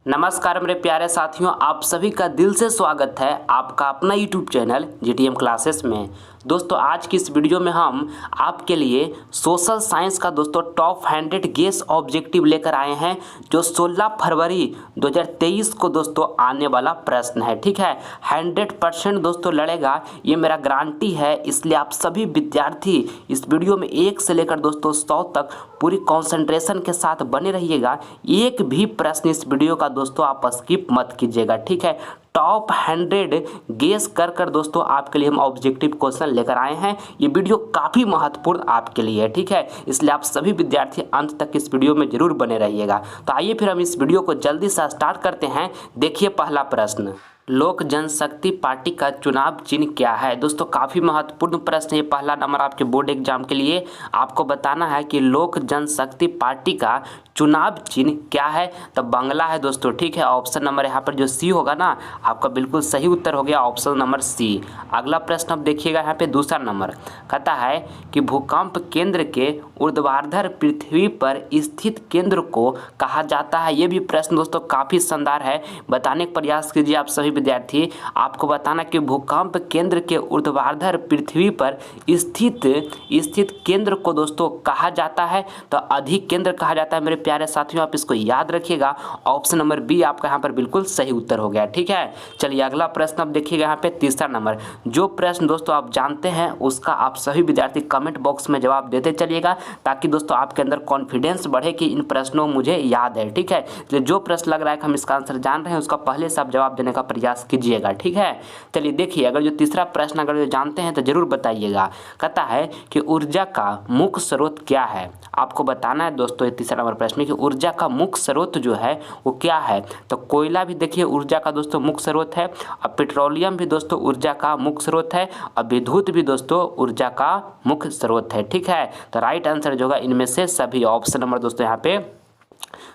नमस्कार मेरे प्यारे साथियों, आप सभी का दिल से स्वागत है आपका अपना यूट्यूब चैनल जीटीएम क्लासेस में। दोस्तों आज की इस वीडियो में हम आपके लिए सोशल साइंस का दोस्तों टॉप 100 गेस ऑब्जेक्टिव लेकर आए हैं, जो 16 फरवरी 2023 को दोस्तों आने वाला प्रश्न है। ठीक है, 100% दोस्तों लड़ेगा, ये मेरा गारंटी है। इसलिए आप सभी विद्यार्थी इस वीडियो में 1 से लेकर दोस्तों 100 तक पूरी कॉन्सेंट्रेशन के साथ बने रहिएगा। एक भी प्रश्न इस वीडियो का दोस्तों आप स्किप मत कीजिएगा। ठीक है, टॉप 100 गेस कर दोस्तों आपके लिए हम ऑब्जेक्टिव क्वेश्चन लेकर आए हैं। ये वीडियो काफ़ी महत्वपूर्ण आपके लिए है। ठीक है, इसलिए आप सभी विद्यार्थी अंत तक इस वीडियो में जरूर बने रहिएगा। तो आइए फिर हम इस वीडियो को जल्दी से स्टार्ट करते हैं। देखिए पहला प्रश्न, लोक जनशक्ति पार्टी का चुनाव चिन्ह क्या है? दोस्तों काफ़ी महत्वपूर्ण प्रश्न है। पहला नंबर आपके बोर्ड एग्जाम के लिए आपको बताना है कि लोक जनशक्ति पार्टी का चुनाव चिन्ह क्या है। तो बंगला है दोस्तों। ठीक है, ऑप्शन नंबर यहाँ पर जो सी होगा ना, आपका बिल्कुल सही उत्तर हो गया, ऑप्शन नंबर सी। अगला प्रश्न अब देखिएगा, यहाँ पे दूसरा नंबर कहता है कि भूकंप केंद्र के ऊर्ध्वाधर पृथ्वी पर स्थित केंद्र को कहा जाता है। ये भी प्रश्न दोस्तों काफ़ी शानदार है, बताने का प्रयास कीजिए आप सभी विद्यार्थी। आपको बताना कि भूकंप केंद्र के ऊर्ध्वाधर पृथ्वी पर स्थित केंद्र को दोस्तों कहा जाता है, तो अधिक केंद्र कहा जाता है। मेरे प्यारे साथियों आप इसको याद रखिएगा, ऑप्शन नंबर बी आपका यहाँ पर बिल्कुल सही उत्तर हो गया। ठीक है, चलिए अगला प्रश्न अब देखिएगा, यहाँ पे तीसरा नंबर। जो प्रश्न दोस्तों आप जानते हैं उसका आप सभी विद्यार्थी कमेंट बॉक्स में जवाब देते चलिएगा, ताकि दोस्तों आपके अंदर कॉन्फिडेंस बढ़े कि इन प्रश्नों मुझे याद है। ठीक है, तो जो प्रश्न लग रहा है कि हम इसका आंसर जान रहे हैं, उसका पहले से आप जवाब देने का प्रयास कीजिएगा। ठीक है, चलिए देखिए, अगर जो तीसरा प्रश्न अगर जो जानते हैं तो जरूर बताइएगा। कहता है कि ऊर्जा का मुख्य स्रोत क्या है? आपको बताना है दोस्तों ये तीसरा नंबर प्रश्न कि ऊर्जा का मुख्य स्रोत जो है वो क्या है। तो कोयला भी देखिए ऊर्जा का दोस्तों मुख्य स्रोत है, और पेट्रोलियम भी दोस्तों ऊर्जा का मुख्य स्रोत है, और विद्युत भी दोस्तों ऊर्जा का मुख्य स्रोत है। ठीक है, तो राइट आंसर जो होगा इनमें से सभी, ऑप्शन नंबर दोस्तों यहाँ पे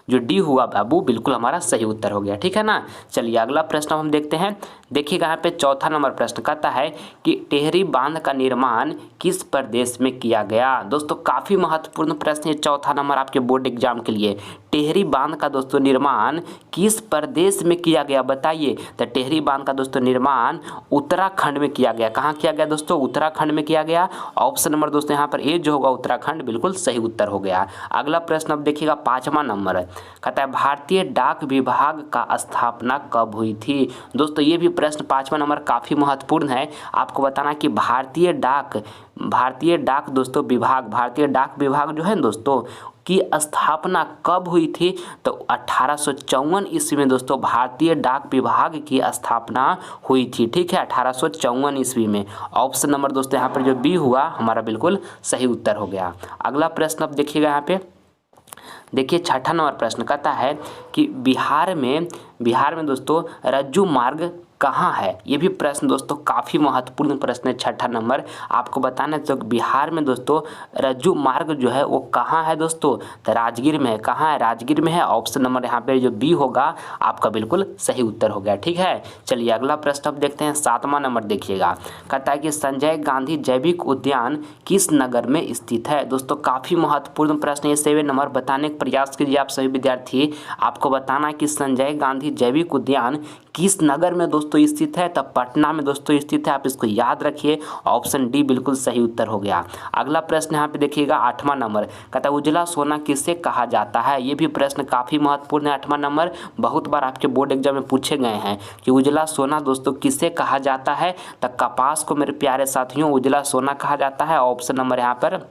जो डी हुआ बाबू बिल्कुल हमारा सही उत्तर हो गया। ठीक है ना, चलिए अगला प्रश्न हम देखते हैं। देखिएगा यहाँ पे चौथा नंबर प्रश्न कहता है कि टेहरी बांध का निर्माण किस प्रदेश में किया गया? दोस्तों काफ़ी महत्वपूर्ण प्रश्न है, चौथा नंबर आपके बोर्ड एग्जाम के लिए। टेहरी बांध का दोस्तों निर्माण किस प्रदेश में किया गया बताइए? तो टेहरी बांध का दोस्तों निर्माण उत्तराखंड में किया गया। कहाँ किया गया दोस्तों? उत्तराखंड में किया गया। ऑप्शन नंबर दोस्तों यहाँ पर ए जो होगा उत्तराखंड बिल्कुल सही उत्तर हो गया। अगला प्रश्न अब देखिएगा पाँचवा नंबर कहता है भारतीय डाक विभाग का स्थापना कब हुई थी? दोस्तों ये भी प्रश्न पाँचवा नंबर काफ़ी महत्वपूर्ण है। आपको बताना कि भारतीय डाक दोस्तों विभाग, भारतीय डाक विभाग जो है दोस्तों की स्थापना कब हुई थी? तो 1854 ईस्वी में दोस्तों भारतीय डाक विभाग की स्थापना हुई थी। ठीक है, 1854 ईस्वी में। ऑप्शन नंबर दोस्तों यहाँ पर जो बी हुआ हमारा बिल्कुल सही उत्तर हो गया। अगला प्रश्न अब देखिएगा यहाँ पे, देखिए छठा नंबर प्रश्न कहता है कि बिहार में दोस्तों रज्जू मार्ग कहाँ है? ये भी प्रश्न दोस्तों काफ़ी महत्वपूर्ण प्रश्न है, छठा नंबर। आपको बताना है तो बिहार में दोस्तों रज्जू मार्ग जो है वो कहाँ है दोस्तों? तो राजगीर में है। कहाँ है? राजगीर में है। ऑप्शन नंबर यहाँ पे जो बी होगा आपका बिल्कुल सही उत्तर हो गया। ठीक है, चलिए अगला प्रश्न अब देखते हैं, सातवां नंबर देखिएगा। कहता है कि संजय गांधी जैविक उद्यान किस नगर में स्थित है? दोस्तों काफ़ी महत्वपूर्ण प्रश्न है, 7 नंबर बताने का प्रयास कीजिए आप सभी विद्यार्थी। आपको बताना है कि संजय गांधी जैविक उद्यान किस नगर में दोस्तों स्थित है? तब पटना में दोस्तों स्थित है, आप इसको याद रखिए, ऑप्शन डी बिल्कुल सही उत्तर हो गया। अगला प्रश्न यहाँ पे देखिएगा आठवां नंबर कहता है उजला सोना किसे कहा जाता है? ये भी प्रश्न काफ़ी महत्वपूर्ण है, आठवां नंबर। बहुत बार आपके बोर्ड एग्जाम में पूछे गए हैं कि उजला सोना दोस्तों किसे कहा जाता है? तो कपास को मेरे प्यारे साथियों उजला सोना कहा जाता है। ऑप्शन नंबर यहाँ पर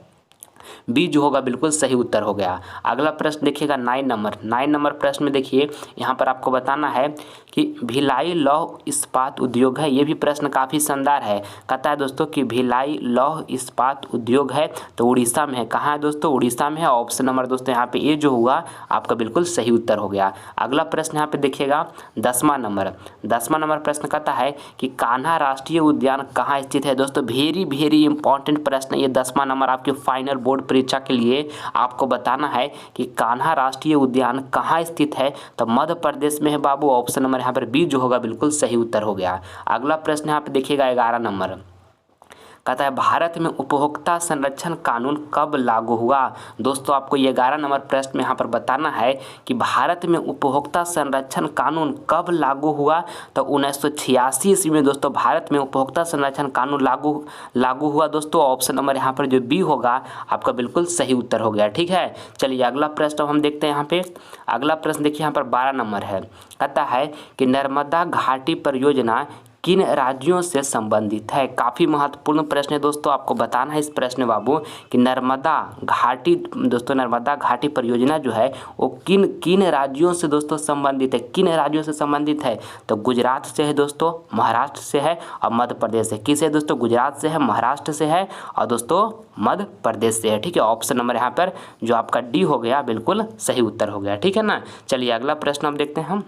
बी जो होगा बिल्कुल सही उत्तर हो गया। अगला प्रश्न देखिएगा 9 नंबर प्रश्न में देखिए, यहाँ पर आपको बताना है कि भिलाई लौह इस्पात उद्योग है। ये भी प्रश्न काफ़ी शानदार है। कहता है दोस्तों कि भिलाई लौह इस्पात उद्योग है, तो उड़ीसा में है। कहाँ है दोस्तों? उड़ीसा में है। ऑप्शन नंबर दोस्तों यहाँ पे ए जो हुआ आपका बिल्कुल सही उत्तर हो गया। अगला प्रश्न यहाँ पे देखिएगा 10वां नंबर प्रश्न कहता है कि कान्हा राष्ट्रीय उद्यान कहाँ स्थित है? दोस्तों वेरी इंपॉर्टेंट प्रश्न ये 10वां नंबर आपके फाइनल बोर्ड परीक्षा के लिए आपको बताना है कि कान्हा राष्ट्रीय उद्यान कहाँ स्थित है? तो मध्य प्रदेश में है बाबू। ऑप्शन नंबर यहाँ पर बी जो होगा बिल्कुल सही उत्तर हो गया। अगला प्रश्न यहाँ पे देखिएगा 11 नंबर कहता है भारत में उपभोक्ता संरक्षण कानून कब लागू हुआ। दोस्तों आपको ये 11 नंबर प्रश्न में यहाँ पर बताना है कि भारत में उपभोक्ता संरक्षण कानून कब लागू हुआ। तो 1986 ईस्वी में दोस्तों भारत में उपभोक्ता संरक्षण कानून लागू हुआ दोस्तों। ऑप्शन नंबर यहाँ पर जो बी होगा आपका बिल्कुल सही उत्तर हो गया। ठीक है, चलिए अगला प्रश्न हम देखते हैं। यहाँ पे अगला प्रश्न देखिए, यहाँ पर 12 नंबर है। कहता है कि नर्मदा घाटी परियोजना किन राज्यों से संबंधित है। काफ़ी महत्वपूर्ण प्रश्न है दोस्तों, आपको बताना है इस प्रश्न में बाबू कि नर्मदा घाटी दोस्तों, नर्मदा घाटी परियोजना जो है वो किन किन राज्यों से दोस्तों संबंधित है। किन राज्यों से संबंधित है तो गुजरात से है दोस्तों, महाराष्ट्र से है और मध्य प्रदेश से। किस है दोस्तों, गुजरात से है, महाराष्ट्र से है और दोस्तों मध्य प्रदेश से है। ठीक है, ऑप्शन नंबर यहाँ पर जो आपका डी हो गया बिल्कुल सही उत्तर हो गया। ठीक है ना, चलिए अगला प्रश्न हम देखते हैं। हम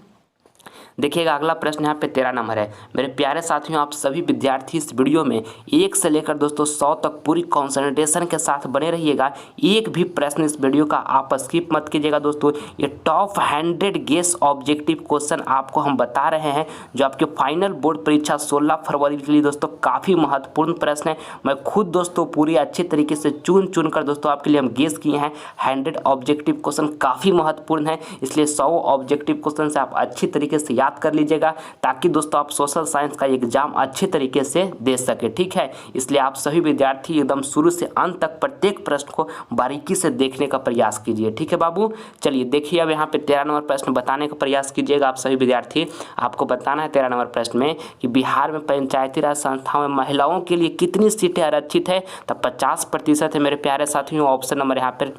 देखिएगा अगला प्रश्न यहाँ पे 13 नंबर है। मेरे प्यारे साथियों, आप सभी विद्यार्थी इस वीडियो में 1 से लेकर दोस्तों 100 तक पूरी कंसंट्रेशन के साथ बने रहिएगा। एक भी प्रश्न इस वीडियो का आप स्किप मत कीजिएगा दोस्तों। ये टॉप 100 गेस ऑब्जेक्टिव क्वेश्चन आपको हम बता रहे हैं जो आपके फाइनल बोर्ड परीक्षा 16 फरवरी के लिए दोस्तों काफ़ी महत्वपूर्ण प्रश्न है। मैं खुद दोस्तों पूरी अच्छी तरीके से चुन कर दोस्तों आपके लिए हम गेस किए हैं। 100 ऑब्जेक्टिव क्वेश्चन काफ़ी महत्वपूर्ण है, इसलिए 100 ऑब्जेक्टिव क्वेश्चन से आप अच्छी तरीके से याद कर लीजिएगा ताकि दोस्तों आप सोशल साइंस का एग्जाम अच्छे तरीके से दे सके। ठीक है, इसलिए आप सभी विद्यार्थी एकदम शुरू से अंत तक प्रत्येक प्रश्न को बारीकी से देखने का प्रयास कीजिए। ठीक है बाबू, चलिए देखिए अब यहाँ पे 13 नंबर प्रश्न बताने का प्रयास कीजिएगा आप सभी विद्यार्थी। आपको बताना है 13 नंबर प्रश्न में कि बिहार में पंचायती राज संस्थाओं में महिलाओं के लिए कितनी सीटें आरक्षित है। तो 50% है मेरे प्यारे साथियों। ऑप्शन नंबर यहाँ पर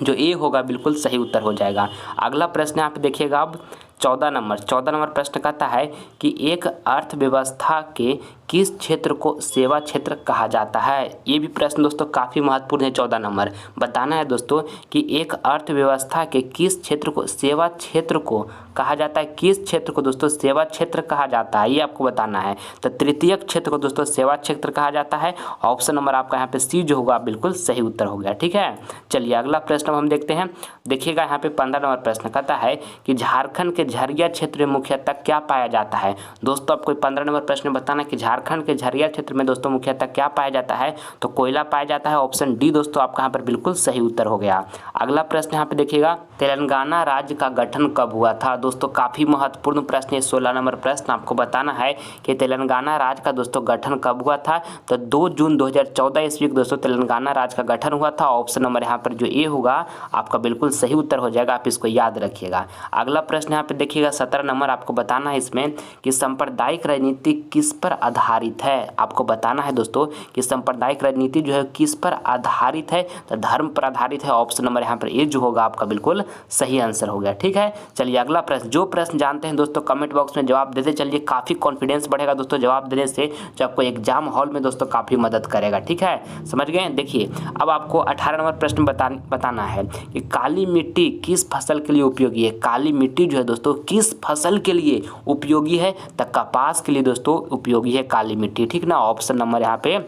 जो ए होगा बिल्कुल सही उत्तर हो जाएगा। अगला प्रश्न यहाँ पे देखिएगा अब 14 नंबर प्रश्न कहता है कि एक अर्थव्यवस्था के किस क्षेत्र को सेवा क्षेत्र कहा जाता है। ये भी प्रश्न दोस्तों काफ़ी महत्वपूर्ण है। 14 नंबर बताना है दोस्तों कि एक अर्थव्यवस्था के किस क्षेत्र को सेवा क्षेत्र को कहा जाता है। किस क्षेत्र को दोस्तों सेवा क्षेत्र कहा जाता है, ये आपको बताना है। तो तृतीयक क्षेत्र को दोस्तों सेवा क्षेत्र कहा जाता है। ऑप्शन नंबर आपका यहाँ पे सी जो होगा बिल्कुल सही उत्तर हो गया। ठीक है, चलिए अगला प्रश्न हम देखते हैं। देखिएगा यहाँ पे 15 नंबर प्रश्न कहता है कि झारखंड के झरिया क्षेत्र में मुख्यतः क्या पाया जाता है। दोस्तों आपको 15 नंबर प्रश्न बताना कि झारखंड के झरिया क्षेत्र में दोस्तों मुख्यतः क्या पाया जाता है। तो कोयला पाया जाता है। ऑप्शन डी दोस्तों आपका यहाँ पर बिल्कुल सही उत्तर हो गया। अगला प्रश्न यहाँ पे देखिएगा, तेलंगाना राज्य का गठन कब हुआ था। दोस्तों काफ़ी महत्वपूर्ण प्रश्न है। 16 नंबर प्रश्न आपको बताना है कि तेलंगाना राज्य का दोस्तों गठन कब हुआ था। तो 2 जून 2014 ईस्वी को दोस्तों तेलंगाना राज्य का गठन हुआ था। ऑप्शन नंबर यहाँ पर जो ए होगा आपका बिल्कुल सही उत्तर हो जाएगा, आप इसको याद रखिएगा। अगला प्रश्न यहाँ पे देखिएगा 17 नंबर आपको बताना है इसमें कि सांप्रदायिक राजनीति किस पर आधारित है। आपको बताना है दोस्तों कि सांप्रदायिक राजनीति जो है किस पर आधारित है। तो धर्म पर आधारित है। ऑप्शन नंबर यहाँ पर ए जो होगा आपका बिल्कुल सही आंसर हो गया। ठीक है, चलिए अगला प्रश्न। जो प्रश्न जानते हैं दोस्तों कमेंट बॉक्स में जवाब देते चलिए, काफ़ी कॉन्फिडेंस बढ़ेगा दोस्तों जवाब देने से, जो आपको एग्जाम हॉल में दोस्तों काफ़ी मदद करेगा। ठीक है, समझ गए। देखिए अब आपको 18 नंबर प्रश्न बताना है कि काली मिट्टी किस फसल के लिए उपयोगी है। काली मिट्टी जो है दोस्तों किस फसल के लिए उपयोगी है। तो कपास के लिए दोस्तों उपयोगी है काली मिट्टी। ठीक ना, ऑप्शन नंबर यहाँ पे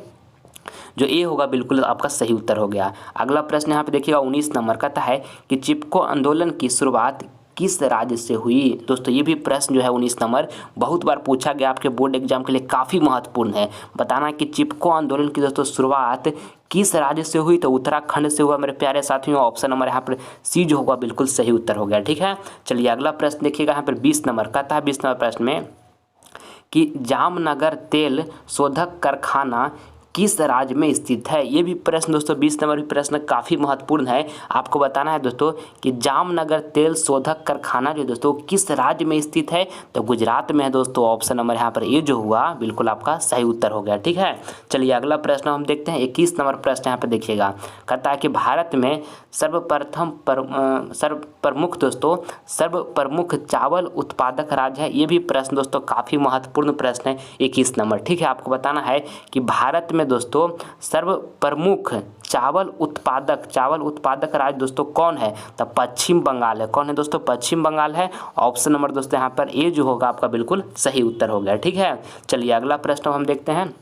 जो ए होगा बिल्कुल आपका सही उत्तर हो गया। अगला प्रश्न यहाँ पे देखिएगा 19 नंबर कहता है कि चिपको आंदोलन की शुरुआत किस राज्य से हुई। दोस्तों ये भी प्रश्न जो है 19 नंबर बहुत बार पूछा गया, आपके बोर्ड एग्जाम के लिए काफ़ी महत्वपूर्ण है। बताना कि चिपको आंदोलन की दोस्तों शुरुआत किस राज्य से हुई। तो उत्तराखंड से हुआ मेरे प्यारे साथियों। ऑप्शन नंबर यहाँ पर सी जो होगा बिल्कुल सही उत्तर हो गया। ठीक है, चलिए अगला प्रश्न देखिएगा यहाँ पर 20 नंबर कहता है 20 नंबर प्रश्न में कि जामनगर तेल शोधक कारखाना किस राज्य में स्थित है। ये भी प्रश्न दोस्तों 20 नंबर भी प्रश्न काफ़ी महत्वपूर्ण है। आपको बताना है दोस्तों कि जामनगर तेल शोधक कारखाना जो दोस्तों किस राज्य में स्थित है। तो गुजरात में है दोस्तों। ऑप्शन नंबर यहाँ पर ये जो हुआ बिल्कुल आपका सही उत्तर हो गया। ठीक है, चलिए अगला प्रश्न हम देखते हैं 21 नंबर प्रश्न यहाँ पर देखिएगा। कहता है कि भारत में सर्वप्रमुख चावल उत्पादक राज्य है। ये भी प्रश्न दोस्तों काफ़ी महत्वपूर्ण प्रश्न है 21 नंबर। ठीक है, आपको बताना है कि भारत में दोस्तों सर्वप्रमुख चावल उत्पादक राज्य दोस्तों कौन है। तो पश्चिम बंगाल है। कौन है दोस्तों, पश्चिम बंगाल है। ऑप्शन नंबर दोस्तों यहाँ पर ए जो होगा आपका बिल्कुल सही उत्तर हो गया। ठीक है, चलिए अगला प्रश्न हम देखते हैं।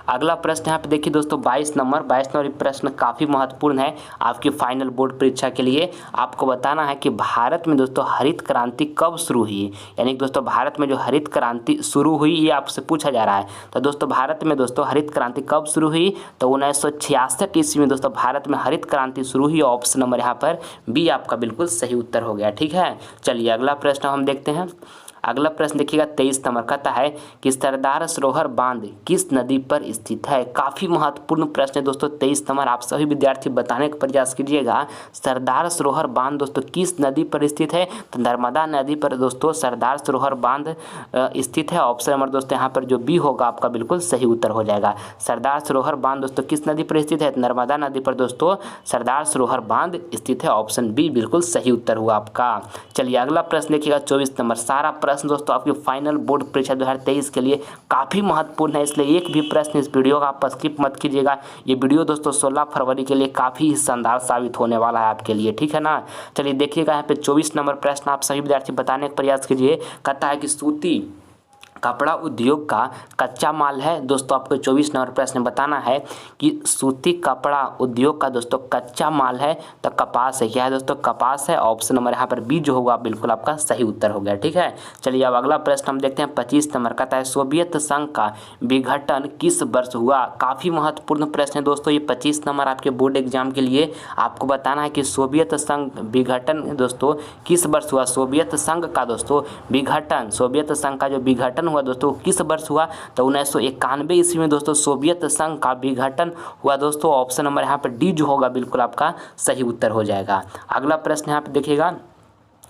अगला प्रश्न यहाँ पे देखिए दोस्तों 22 नंबर प्रश्न काफ़ी महत्वपूर्ण है आपकी फाइनल बोर्ड परीक्षा के लिए। आपको बताना है कि भारत में दोस्तों हरित क्रांति कब शुरू हुई, यानी कि दोस्तों भारत में जो हरित क्रांति शुरू हुई ये आपसे पूछा जा रहा है। तो दोस्तों भारत में दोस्तों हरित क्रांति कब शुरू हुई, तो 1966 ईस्वी में दोस्तों भारत में हरित क्रांति शुरू हुई। ऑप्शन नंबर यहाँ पर बी आपका बिल्कुल सही उत्तर हो गया। ठीक है, चलिए अगला प्रश्न हम देखते हैं। अगला प्रश्न देखिएगा 23 नंबर कहता है कि सरदार सरोवर बांध किस नदी पर स्थित है। काफ़ी महत्वपूर्ण प्रश्न है दोस्तों 23 नंबर, आप सभी विद्यार्थी बताने का प्रयास कीजिएगा। सरदार सरोवर बांध दोस्तों किस नदी पर स्थित है, तो नर्मदा नदी पर दोस्तों सरदार सरोवर बांध स्थित है। ऑप्शन नंबर दोस्तों यहाँ पर जो बी होगा आपका बिल्कुल सही उत्तर हो जाएगा। सरदार सरोवर बांध दोस्तों किस नदी पर स्थित है, नर्मदा नदी पर दोस्तों सरदार सरोवर बांध स्थित है। ऑप्शन बी बिल्कुल सही उत्तर हुआ आपका। चलिए अगला प्रश्न देखिएगा 24 नंबर। सारा प्रश्न दोस्तों आपकी फाइनल बोर्ड परीक्षा 2023 के लिए काफ़ी महत्वपूर्ण है, इसलिए एक भी प्रश्न इस वीडियो का आप स्किप मत कीजिएगा। ये वीडियो दोस्तों 16 फरवरी के लिए काफ़ी शानदार साबित होने वाला है आपके लिए। ठीक है ना, चलिए देखिएगा यहाँ पे 24 नंबर प्रश्न आप सभी विद्यार्थी बताने का प्रयास कीजिए। कहता है कि सूती कपड़ा उद्योग का कच्चा माल है। दोस्तों आपको 24 नंबर प्रश्न बताना है कि सूती कपड़ा उद्योग का दोस्तों कच्चा माल है तो कपास है। क्या है दोस्तों, कपास है। ऑप्शन नंबर यहाँ पर बी जो होगा बिल्कुल आपका सही उत्तर हो गया। ठीक है, चलिए अब अगला प्रश्न हम देखते हैं 25 नंबर कहता है सोवियत संघ का विघटन किस वर्ष हुआ। काफ़ी महत्वपूर्ण प्रश्न है दोस्तों ये 25 नंबर आपके बोर्ड एग्जाम के लिए। आपको बताना है कि सोवियत संघ विघटन दोस्तों किस वर्ष हुआ। सोवियत संघ का दोस्तों विघटन, सोवियत संघ का जो विघटन हुआ दोस्तों किस वर्ष हुआ, तो 1991 ईस्वी में दोस्तों सोवियत संघ का विघटन हुआ दोस्तों। ऑप्शन नंबर यहाँ पर डी जो होगा बिल्कुल आपका सही उत्तर हो जाएगा। अगला प्रश्न यहाँ पे देखिएगा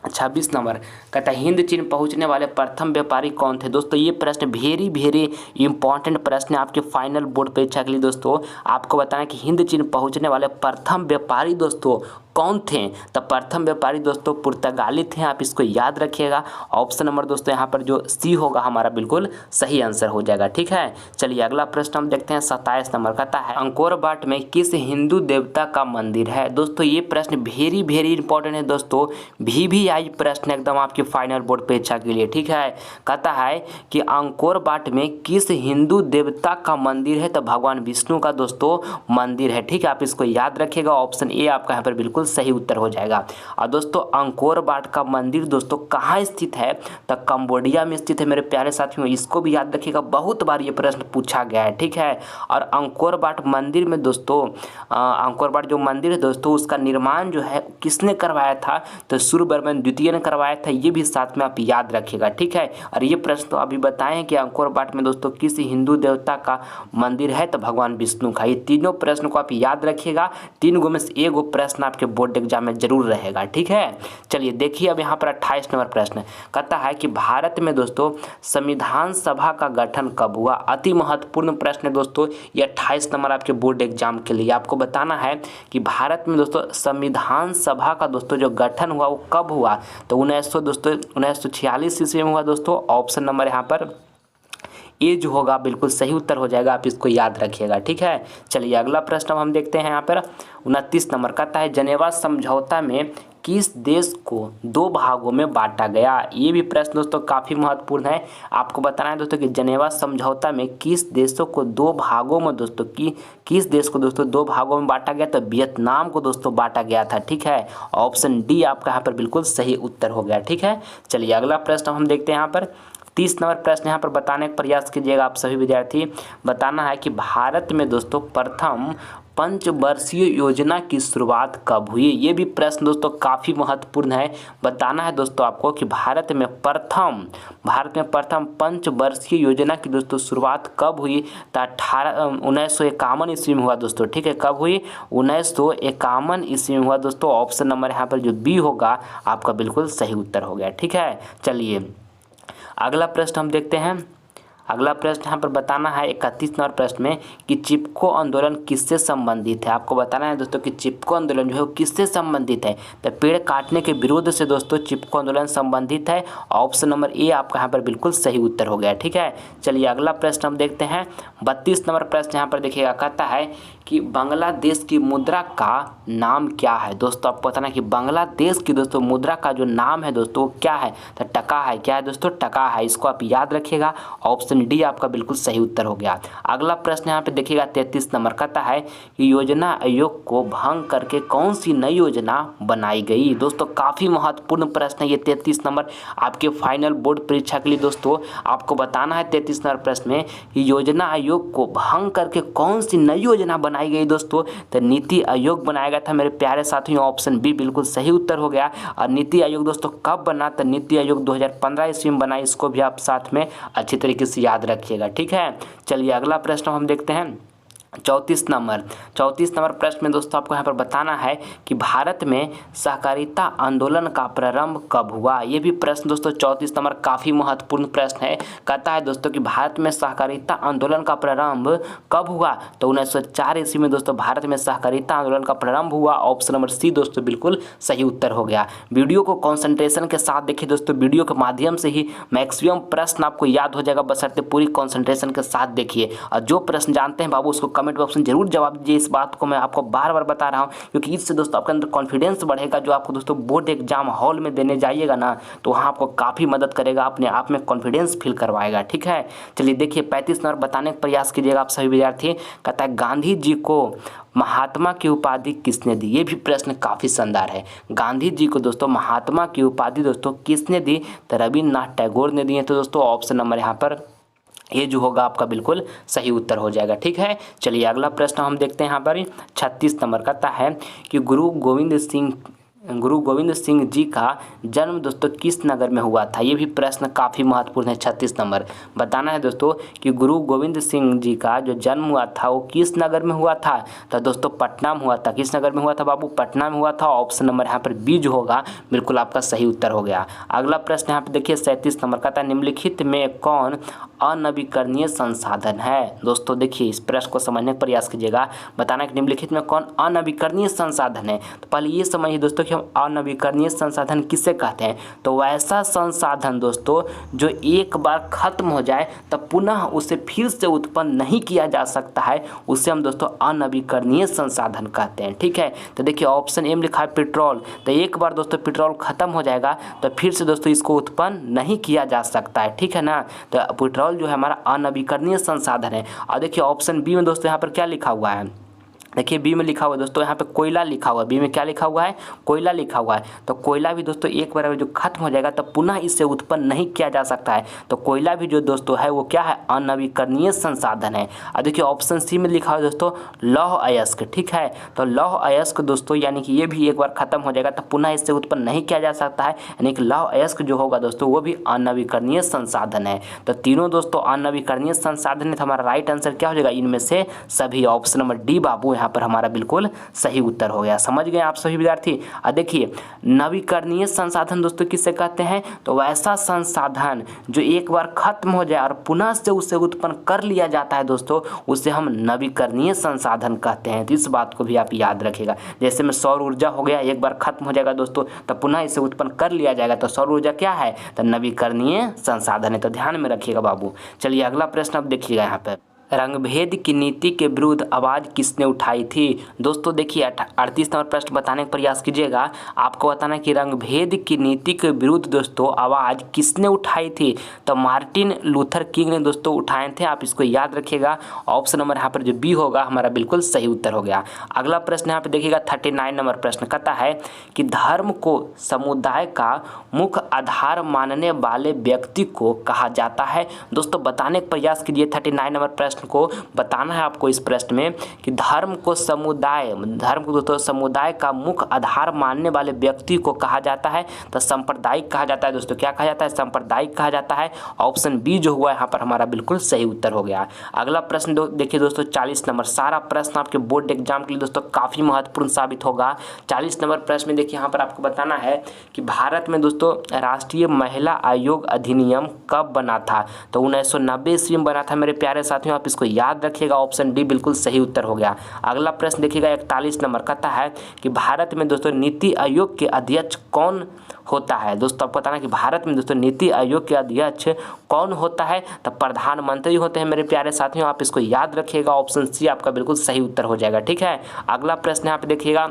26 नंबर कहता है हिंद चीन पहुंचने वाले प्रथम व्यापारी कौन थे। दोस्तों ये प्रश्न वेरी इंपॉर्टेंट प्रश्न है आपके फाइनल बोर्ड परीक्षा के लिए। दोस्तों आपको बताना है कि हिंद चीन पहुंचने वाले प्रथम व्यापारी दोस्तों कौन थे, तो प्रथम व्यापारी दोस्तों पुर्तगाली थे। आप इसको याद रखिएगा। ऑप्शन नंबर दोस्तों यहाँ पर जो सी होगा हमारा बिल्कुल सही आंसर हो जाएगा। ठीक है, चलिए अगला प्रश्न हम देखते हैं 27 नंबर कहता है अंकोर वाट में किस हिंदू देवता का मंदिर है। दोस्तों ये प्रश्न वेरी इंपॉर्टेंट है दोस्तों, VVI प्रश्न एकदम आपके फाइनल बोर्ड परीक्षा के लिए। ठीक है, कहता है कि अंकोर वाट में किस हिंदू देवता का मंदिर है, तो भगवान विष्णु का दोस्तों मंदिर है। ठीक है, आप इसको याद रखिएगा। ऑप्शन ए आपका यहाँ पर बिल्कुल सही उत्तर हो जाएगा। और दोस्तों अंकोर वाट का मंदिर दोस्तों कहाँ स्थित है, तो कंबोडिया में स्थित है मेरे प्यारे साथियों। इसको भी याद रखिएगा, बहुत बार ये प्रश्न पूछा गया है। ठीक है, और अंकोर वाट मंदिर में दोस्तों अंकोर वाट जो मंदिर है दोस्तों उसका निर्माण जो है किसने करवाया था, तो सूर्यवर्मन द्वितीय ने करवाया था। ये भी साथ में आप याद रखिएगा। ठीक है, और ये प्रश्न तो अभी बताएं कि अंकोर वाट में दोस्तों किस हिंदू देवता का मंदिर है, तो भगवान विष्णु का। ये तीनों प्रश्न को आप याद रखिएगा। 3 गो में से 1 गो प्रश्न आपके बोर्ड एग्जाम में जरूर रहेगा। ठीक है, चलिए देखिए अब यहाँ पर 28 नंबर प्रश्न कहता है कि भारत में दोस्तों संविधान सभा का गठन कब हुआ। अति महत्वपूर्ण प्रश्न है दोस्तों ये 28 नंबर आपके बोर्ड एग्जाम के लिए। आपको बताना है कि भारत में दोस्तों संविधान सभा का दोस्तों जो गठन हुआ वो कब हुआ, तो 1946 ईस्वी में हुआ दोस्तों। ऑप्शन नंबर यहाँ पर ये जो होगा बिल्कुल सही उत्तर हो जाएगा। आप इसको याद रखिएगा। ठीक है, चलिए अगला प्रश्न हम देखते हैं यहाँ पर 29 नंबर कहता है जेनेवा समझौता में किस देश को 2 भागों में बांटा गया। ये भी प्रश्न दोस्तों काफ़ी महत्वपूर्ण है। आपको बताना है दोस्तों कि जेनेवा समझौता में किस देशों को 2 भागों में दोस्तों किस देश को दोस्तों 2 भागों में बांटा गया, तो वियतनाम को दोस्तों बांटा गया था। ठीक है, ऑप्शन डी आपका यहाँ पर बिल्कुल सही उत्तर हो गया। ठीक है, चलिए अगला प्रश्न हम देखते हैं यहाँ पर 30 नंबर प्रश्न यहाँ पर बताने का प्रयास कीजिएगा आप सभी विद्यार्थी। बताना है कि भारत में दोस्तों प्रथम पंचवर्षीय योजना की शुरुआत कब हुई। ये भी प्रश्न दोस्तों काफ़ी महत्वपूर्ण है। बताना है दोस्तों आपको कि भारत में प्रथम पंचवर्षीय योजना की दोस्तों शुरुआत कब हुई, तो 1951 ईस्वी में हुआ दोस्तों। ठीक है, कब हुई, 1951 ईस्वी में हुआ दोस्तों। ऑप्शन नंबर यहाँ पर जो बी होगा आपका बिल्कुल सही उत्तर हो गया। ठीक है, चलिए अगला प्रश्न हम देखते हैं। अगला प्रश्न यहाँ पर बताना है 31 नंबर प्रश्न में कि चिपको आंदोलन किससे संबंधित है। आपको बताना है दोस्तों कि चिपको आंदोलन जो है वो किससे संबंधित है, तो पेड़ काटने के विरोध से दोस्तों चिपको आंदोलन संबंधित है। ऑप्शन नंबर ए आपका यहाँ पर बिल्कुल सही उत्तर हो गया। ठीक है, चलिए अगला प्रश्न हम देखते हैं 32 नंबर प्रश्न यहाँ पर देखिएगा। कहता है कि बांग्लादेश की मुद्रा का नाम क्या है। दोस्तों आपको बताना है कि बांग्लादेश की दोस्तों मुद्रा का जो नाम है दोस्तों वो क्या है, तो टका है। क्या है दोस्तों, टका है। इसको आप याद रखिएगा। ऑप्शन ऑप्शन डी आपका बिल्कुल सही उत्तर हो गया। अगला प्रश्न यहाँ पे देखिएगा 33 नंबर कहता है कि योजना आयोग को भंग करके कौन सी नई योजना बनाई गई। दोस्तों काफ़ी महत्वपूर्ण प्रश्न है ये 33 नंबर आपके फाइनल बोर्ड परीक्षा के लिए। दोस्तों आपको बताना है 33 नंबर प्रश्न में कि योजना आयोग को भंग करके कौन सी नई योजना बनाई गई। दोस्तों तो नीति आयोग बनाया गया था मेरे प्यारे साथियों, ऑप्शन बी बिल्कुल सही उत्तर हो गया। और नीति आयोग दोस्तों कब बना, तो नीति आयोग 2015 ईस्वी में बना, इसको भी आप साथ में अच्छी तरीके से याद रखिएगा, ठीक है। चलिए अगला प्रश्न हम देखते हैं 34 नंबर प्रश्न में दोस्तों आपको यहाँ पर बताना है कि भारत में सहकारिता आंदोलन का प्रारंभ कब हुआ। ये भी प्रश्न दोस्तों 34 नंबर काफ़ी महत्वपूर्ण प्रश्न है। कहता है दोस्तों कि भारत में सहकारिता आंदोलन का प्रारंभ कब हुआ, तो 1904 ईस्वी में दोस्तों भारत में सहकारिता आंदोलन का प्रारंभ हुआ। ऑप्शन नंबर सी दोस्तों बिल्कुल सही उत्तर हो गया। वीडियो को कॉन्सेंट्रेशन के साथ देखिए दोस्तों, वीडियो के माध्यम से ही मैक्सिमम प्रश्न आपको याद हो जाएगा, बशर्ते पूरी कॉन्सेंट्रेशन के साथ देखिए। और जो प्रश्न जानते हैं बाबू उसको कमेंट बॉक्स में जरूर जवाब दीजिए। इस बात को मैं आपको बार बार बता रहा हूं क्योंकि इससे दोस्तों आपके अंदर कॉन्फिडेंस बढ़ेगा। जो आपको दोस्तों बोर्ड एग्जाम हॉल में देने जाइएगा ना, तो वहां आपको काफ़ी मदद करेगा, अपने आप में कॉन्फिडेंस फील करवाएगा, ठीक है। चलिए देखिए 35 नंबर बताने का प्रयास कीजिएगा आप सभी विद्यार्थी। कहता है गांधी जी को महात्मा की उपाधि किसने दी। ये भी प्रश्न काफ़ी शानदार है। गांधी जी को दोस्तों महात्मा की उपाधि दोस्तों किसने दी, तो रविन्द्रनाथ टैगोर ने दी है। तो दोस्तों ऑप्शन नंबर यहाँ पर ये जो होगा आपका बिल्कुल सही उत्तर हो जाएगा, ठीक है। चलिए अगला प्रश्न हम देखते हैं यहाँ पर 36 नंबर कहता है कि गुरु गोविंद सिंह जी का जन्म दोस्तों किस नगर में हुआ था। ये भी प्रश्न काफ़ी महत्वपूर्ण है। 36 नंबर बताना है दोस्तों कि गुरु गोविंद सिंह जी का जो जन्म हुआ था वो किस नगर में हुआ था, तो दोस्तों पटना में हुआ था। किस नगर में हुआ था बाबू, पटना में हुआ था। ऑप्शन नंबर यहाँ पर बी जो होगा बिल्कुल आपका सही उत्तर हो गया। अगला प्रश्न यहाँ पर देखिए 37 नंबर का था निम्नलिखित में कौन अनवीकरणीय संसाधन है। दोस्तों देखिए इस प्रश्न को समझने का प्रयास कीजिएगा। बताना कि निम्नलिखित में कौन अनवीकरणीय संसाधन है। तो पहले ये समझिए दोस्तों कि हम अनवीकरणीय संसाधन किसे कहते हैं, तो वैसा संसाधन दोस्तों जो एक बार खत्म हो जाए तब पुनः उसे फिर से उत्पन्न नहीं किया जा सकता है, उसे हम दोस्तों अनवीकरणीय संसाधन कहते हैं, ठीक है। तो देखिए ऑप्शन एम लिखा है पेट्रोल। तो एक बार दोस्तों पेट्रोल खत्म हो जाएगा तो फिर से दोस्तों इसको उत्पन्न नहीं किया जा सकता है, ठीक है ना। तो पेट्रोल जो है हमारा अनवीकरणीय संसाधन है। और देखिए ऑप्शन बी में दोस्तों यहाँ पर क्या लिखा हुआ है, देखिए बी में लिखा हुआ है दोस्तों यहाँ पे कोयला लिखा हुआ है। बी में क्या लिखा हुआ है, कोयला लिखा हुआ है। तो कोयला भी दोस्तों एक बार जो खत्म हो जाएगा तो पुनः इससे उत्पन्न नहीं किया जा सकता है। तो कोयला भी जो दोस्तों है वो क्या है, अनवीकरणीय संसाधन है। और देखिए ऑप्शन सी में लिखा हुआ है दोस्तों लौह अयस्क, ठीक है। तो लौह अयस्क दोस्तों यानी कि ये भी एक बार खत्म हो जाएगा तो पुनः इससे उत्पन्न नहीं किया जा सकता है, यानी कि लौह अयस्क जो होगा दोस्तों वो भी अनवीकरणीय संसाधन है। तो तीनों दोस्तों अनवीकरणीय संसाधन है। तो हमारा राइट आंसर क्या हो जाएगा, इनमें से सभी। ऑप्शन नंबर डी बाबू पर हमारा बिल्कुल सही उत्तर हो गया। समझ गए आप सभी विद्यार्थी। और देखिए नवीकरणीय संसाधन दोस्तों किसे कहते हैं, तो वैसा संसाधन जो एक बार खत्म हो जाए और पुनः से उसे उत्पन्न कर लिया जाता है दोस्तों, उसे हम नवीकरणीय संसाधन कहते हैं। तो इस बात को भी आप याद रखिएगा। जैसे में सौर ऊर्जा हो गया, एक बार खत्म हो जाएगा दोस्तों तो पुनः इसे उत्पन्न कर लिया जाएगा। तो सौर ऊर्जा क्या है, तो नवीकरणीय संसाधन है। तो ध्यान में रखिएगा बाबू। चलिए अगला प्रश्न अब देखिएगा यहाँ पर रंगभेद की नीति के विरुद्ध आवाज़ किसने उठाई थी। दोस्तों देखिए 38 नंबर प्रश्न बताने का प्रयास कीजिएगा। आपको बताना कि रंगभेद की नीति के विरुद्ध दोस्तों आवाज़ किसने उठाई थी, तो मार्टिन लूथर किंग ने दोस्तों उठाए थे। आप इसको याद रखिएगा। ऑप्शन नंबर यहाँ पर जो बी होगा हमारा बिल्कुल सही उत्तर हो गया। अगला प्रश्न यहाँ पर देखिएगा 39 नंबर प्रश्न कहता है कि धर्म को समुदाय का मुख्य आधार मानने वाले व्यक्ति को कहा जाता है। दोस्तों बताने का प्रयास कीजिए 39 नंबर प्रश्न को बताना है आपको इस प्रश्न में कि धर्म को दोस्तों समुदाय का मुख्य आधार मानने वाले व्यक्ति को कहा जाता है, तो सांप्रदायिक कहा जाता है। दोस्तों क्या कहा जाता है, सांप्रदायिक कहा जाता है। ऑप्शन बी जो हुआ यहाँ पर हमारा बिल्कुल सही उत्तर हो गया। अगला प्रश्न देखिए दोस्तों 40 नंबर। सारा प्रश्न आपके बोर्ड एग्जाम के लिए दोस्तों काफी महत्वपूर्ण साबित होगा। 40 नंबर प्रश्न में देखिए यहाँ पर आपको बताना है कि भारत में दोस्तों राष्ट्रीय महिला आयोग अधिनियम कब बना था, तो 1990 ईस्वी में बना था मेरे प्यारे साथियों। इसको याद रखिएगा। ऑप्शन डी बिल्कुल सही उत्तर हो गया। अगला प्रश्न देखिएगा 41 नंबर कहता है कि भारत में दोस्तों नीति आयोग के अध्यक्ष कौन होता है। दोस्तों आपको बताना कि भारत में दोस्तों नीति आयोग के अध्यक्ष कौन होता है, तो प्रधानमंत्री होते हैं मेरे प्यारे साथियों। आप इसको याद रखिएगा। ऑप्शन सी आपका बिल्कुल सही उत्तर हो जाएगा, ठीक है। अगला प्रश्न यहाँ पे देखिएगा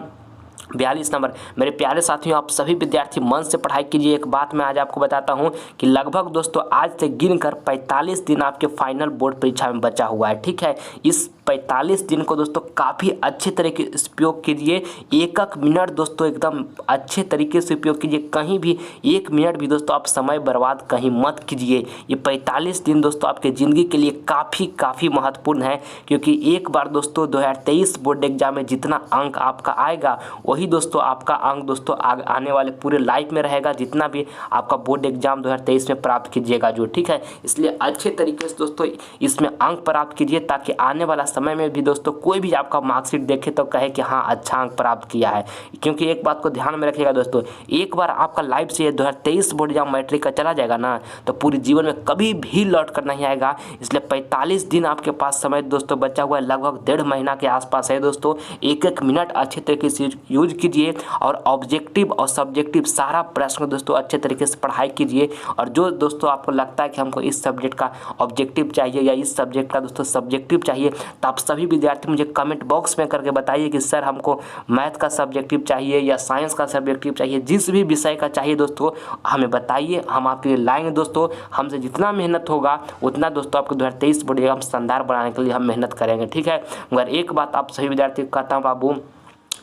42 नंबर। मेरे प्यारे साथियों, आप सभी विद्यार्थी मन से पढ़ाई कीजिए। एक बात मैं आज आपको बताता हूं कि लगभग दोस्तों आज से गिनकर 45 दिन आपके फाइनल बोर्ड परीक्षा में बचा हुआ है। ठीक है, इस 45 दिन को दोस्तों काफ़ी अच्छे तरीके से उपयोग कीजिए। एक एक मिनट दोस्तों एकदम अच्छे तरीके से उपयोग कीजिए। कहीं भी 1 मिनट भी दोस्तों आप समय बर्बाद कहीं मत कीजिए। ये 45 दिन दोस्तों आपके ज़िंदगी के लिए काफ़ी महत्वपूर्ण है, क्योंकि एक बार दोस्तों 2023 बोर्ड एग्जाम में जितना अंक आपका आएगा वही दोस्तों आपका अंक दोस्तों आने वाले पूरे लाइफ में रहेगा, जितना भी आपका बोर्ड एग्जाम 2023 में प्राप्त कीजिएगा जो। ठीक है, इसलिए अच्छे तरीके से दोस्तों इसमें अंक प्राप्त कीजिए, ताकि आने वाला समय में भी दोस्तों कोई भी आपका मार्कशीट देखे तो कहे कि हाँ अच्छा अंक प्राप्त किया है। क्योंकि एक बात को ध्यान में रखिएगा दोस्तों, एक बार आपका लाइफ से 2023 बोर्ड एग्जाम मैट्रिक का चला जाएगा ना, तो पूरे जीवन में कभी भी लौट कर नहीं आएगा। इसलिए 45 दिन आपके पास समय दोस्तों बचा हुआ है, लगभग 1.5 महीना के आसपास है दोस्तों। एक एक मिनट अच्छे तरीके से यूज कीजिए और ऑब्जेक्टिव और सब्जेक्टिव सारा प्रश्न दोस्तों अच्छे तरीके से पढ़ाई कीजिए। और जो दोस्तों आपको लगता है कि हमको इस सब्जेक्ट का ऑब्जेक्टिव चाहिए या इस सब्जेक्ट का दोस्तों सब्जेक्टिव चाहिए, तो आप सभी विद्यार्थी मुझे कमेंट बॉक्स में करके बताइए कि सर हमको मैथ का सब्जेक्टिव चाहिए या साइंस का सब्जेक्टिव चाहिए। जिस भी विषय का चाहिए दोस्तों हमें बताइए, हम आपके लिए लाएंगे दोस्तों। हमसे जितना मेहनत होगा उतना दोस्तों आपको 2023 बोर्ड एग्जाम शानदार बनाने के लिए हम मेहनत करेंगे। ठीक है, मगर एक बात आप सभी विद्यार्थी को कहता हूँ बाबू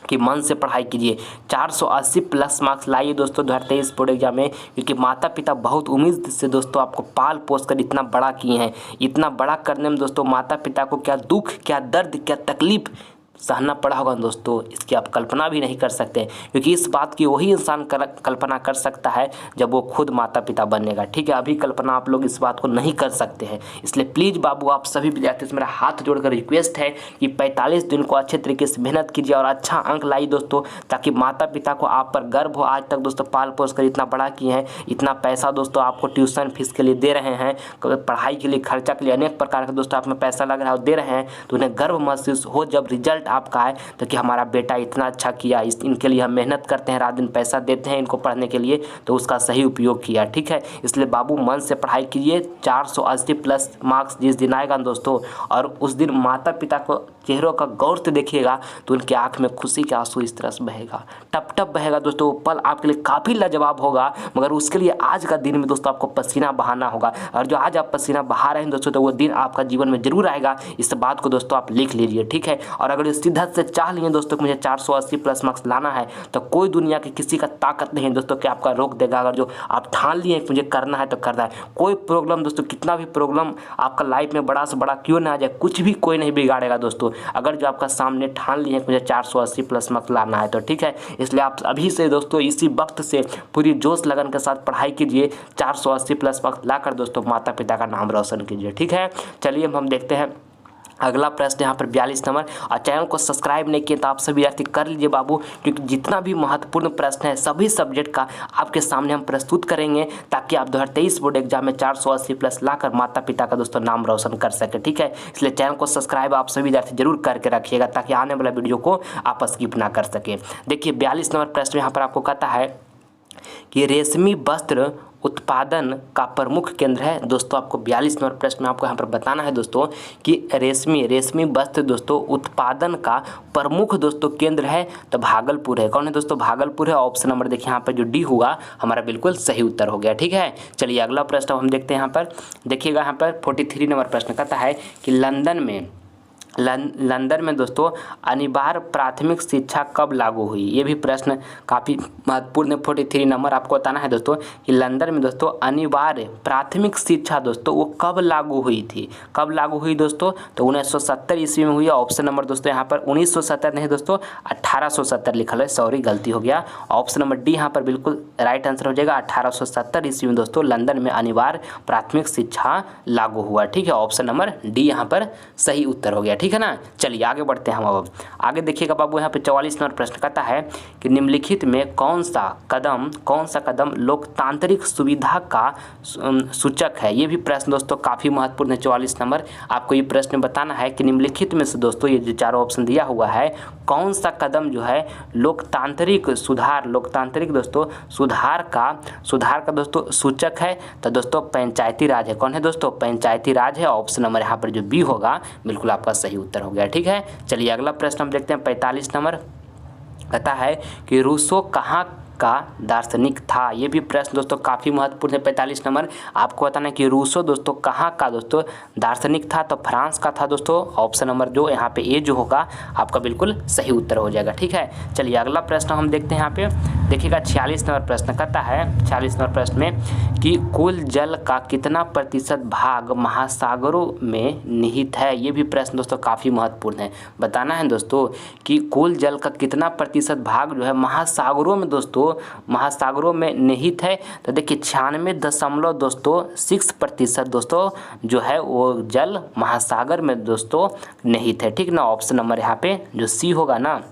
कि मन से पढ़ाई कीजिए। 480 प्लस मार्क्स लाइए दोस्तों 2023 बोर्ड एग्जाम में, क्योंकि माता पिता बहुत उम्मीद से दोस्तों आपको पाल पोस कर इतना बड़ा किए हैं। इतना बड़ा करने में दोस्तों माता पिता को क्या दुख, क्या दर्द, क्या तकलीफ सहना पड़ा होगा दोस्तों, इसकी आप कल्पना भी नहीं कर सकते। क्योंकि इस बात की वही इंसान कल्पना कर सकता है जब वो खुद माता पिता बनेगा। ठीक है, अभी कल्पना आप लोग इस बात को नहीं कर सकते हैं। इसलिए प्लीज़ बाबू आप सभी विद्यार्थियों से मेरा हाथ जोड़कर रिक्वेस्ट है कि 45 दिन को अच्छे तरीके से मेहनत कीजिए और अच्छा अंक लाइए दोस्तों, ताकि माता पिता को आप पर गर्व हो। आज तक दोस्तों पाल पोस कर इतना बड़ा किए हैं, इतना पैसा दोस्तों आपको ट्यूशन फीस के लिए दे रहे हैं, पढ़ाई के लिए, खर्चा के लिए, अनेक प्रकार का दोस्तों आप में पैसा लग रहा है और दे रहे हैं, तो उन्हें गर्व महसूस हो जब रिजल्ट आपका है तो कि हमारा बेटा इतना अच्छा किया, इनके लिए हम मेहनत करते हैं, रात दिन पैसा देते हैं इनको पढ़ने के लिए, तो उसका सही उपयोग किया। ठीक है, इसलिए बाबू मन से पढ़ाई कीजिए। 480 प्लस मार्क्स जिस दिन आएगा दोस्तों, और उस दिन माता पिता को चेहरों का गौर से देखिएगा तो उनकी आंख में खुशी के आंसू इस तरह से बहेगा, टप टप बहेगा दोस्तों। वो पल आपके लिए काफ़ी लाजवाब होगा, मगर उसके लिए आज का दिन में दोस्तों आपको पसीना बहाना होगा। और जो आज आप पसीना बहा रहे हैं दोस्तों, तो वो दिन आपका जीवन में जरूर आएगा। इस बात को दोस्तों आप लिख लीजिए। ठीक है, और अगर ये शिद्दत से चाह लिए दोस्तों कि मुझे 480 प्लस मार्क्स लाना है, तो कोई दुनिया की किसी का ताकत नहीं है दोस्तों कि आपका रोक देगा। अगर जो आप ठान लिए कि मुझे करना है तो करना है। कोई प्रॉब्लम दोस्तों, कितना भी प्रॉब्लम आपका लाइफ में बड़ा से बड़ा क्यों ना आ जाए, कुछ भी कोई नहीं बिगाड़ेगा दोस्तों, अगर जो आपका सामने ठान लिए कि मुझे 480 प्लस मार्क्स लाना है तो। ठीक है, इसलिए आप अभी से दोस्तों इसी वक्त से पूरी जोश लगन के साथ पढ़ाई कीजिए। 480 प्लस मार्क्स लाकर दोस्तों माता पिता का नाम रोशन कीजिए। ठीक है, चलिए हम देखते हैं अगला प्रश्न यहाँ पर 42 नंबर। और चैनल को सब्सक्राइब नहीं किए तो आप सभी विद्यार्थी कर लीजिए बाबू, क्योंकि जितना भी महत्वपूर्ण प्रश्न है सभी सब्जेक्ट का आपके सामने हम प्रस्तुत करेंगे, ताकि आप 2023 बोर्ड एग्जाम में 480 प्लस लाकर माता पिता का दोस्तों नाम रोशन कर सके। ठीक है, इसलिए चैनल को सब्सक्राइब आप सभी विद्यार्थी जरूर करके रखिएगा, ताकि आने वाला वीडियो को आप स्किप ना कर सके। देखिए 42 नंबर प्रश्न यहाँ पर आपको कहता है कि रेशमी वस्त्र उत्पादन का प्रमुख केंद्र है। दोस्तों आपको 42 नंबर प्रश्न में आपको यहाँ पर बताना है दोस्तों कि रेशमी वस्त्र दोस्तों उत्पादन का प्रमुख दोस्तों केंद्र है, तो भागलपुर है। कौन है दोस्तों? भागलपुर है। ऑप्शन नंबर देखिए यहाँ पर जो डी हुआ हमारा बिल्कुल सही उत्तर हो गया। ठीक है, चलिए अगला प्रश्न हम देखते हैं। यहाँ पर देखिएगा, यहाँ पर 43 नंबर प्रश्न कहता है कि लंदन में दोस्तों अनिवार्य प्राथमिक शिक्षा कब लागू हुई। ये भी प्रश्न काफ़ी महत्वपूर्ण है। 43 नंबर आपको बताना है दोस्तों कि लंदन में दोस्तों अनिवार्य प्राथमिक शिक्षा दोस्तों वो कब लागू हुई थी। कब लागू हुई दोस्तों? तो 1970 ईस्वी में हुई। ऑप्शन नंबर दोस्तों यहाँ पर 1970 नहीं दोस्तों 1870 लिखा है, सॉरी गलती हो गया। ऑप्शन नंबर डी यहाँ पर बिल्कुल राइट आंसर हो जाएगा। 1870 ईस्वी में दोस्तों लंदन में अनिवार्य प्राथमिक शिक्षा लागू हुआ। ठीक है, ऑप्शन नंबर डी यहाँ पर सही उत्तर हो गया। ठीक है ना, चलिए आगे बढ़ते हैं हम। अब आगे देखिएगा बाबू, यहाँ पे 44 नंबर प्रश्न कहता है कि निम्नलिखित में कौन सा कदम लोकतांत्रिक सुविधा का सूचक है। ये भी प्रश्न दोस्तों काफ़ी महत्वपूर्ण है। 44 नंबर आपको ये प्रश्न बताना है कि निम्नलिखित में से दोस्तों ये जो चारों ऑप्शन दिया हुआ है, कौन सा कदम जो है लोकतांत्रिक दोस्तों सुधार का दोस्तों सूचक है। तो दोस्तों पंचायती राज है। कौन है दोस्तों? पंचायती राज है। ऑप्शन नंबर यहाँ पर जो बी होगा बिल्कुल आपका सही उत्तर हो गया। ठीक है, चलिए अगला प्रश्न हम देखते हैं 45 नंबर। कहता है कि रूसो कहाँ का दार्शनिक था। ये भी प्रश्न दोस्तों काफ़ी महत्वपूर्ण है। 45 नंबर आपको बताना है कि रूसो दोस्तों कहाँ का दोस्तों दार्शनिक था, तो फ्रांस का था दोस्तों। ऑप्शन नंबर जो यहाँ पे ए जो होगा आपका बिल्कुल सही उत्तर हो जाएगा। ठीक है, चलिए अगला प्रश्न हम देखते हैं। यहाँ पे देखिएगा 46 नंबर प्रश्न कहता है 46 नंबर प्रश्न में कि कुल जल का कितना प्रतिशत भाग महासागरों में निहित है। ये भी प्रश्न दोस्तों काफ़ी महत्वपूर्ण है। बताना है दोस्तों कि कुल जल का कितना प्रतिशत भाग जो है महासागरों में दोस्तों महासागरों में निहित है। तो देखिए 96.6 दोस्तों जो है वो जल महासागर में दोस्तों निहित है। ठीक ना, ऑप्शन नंबर यहाँ पे जो सी होगा ना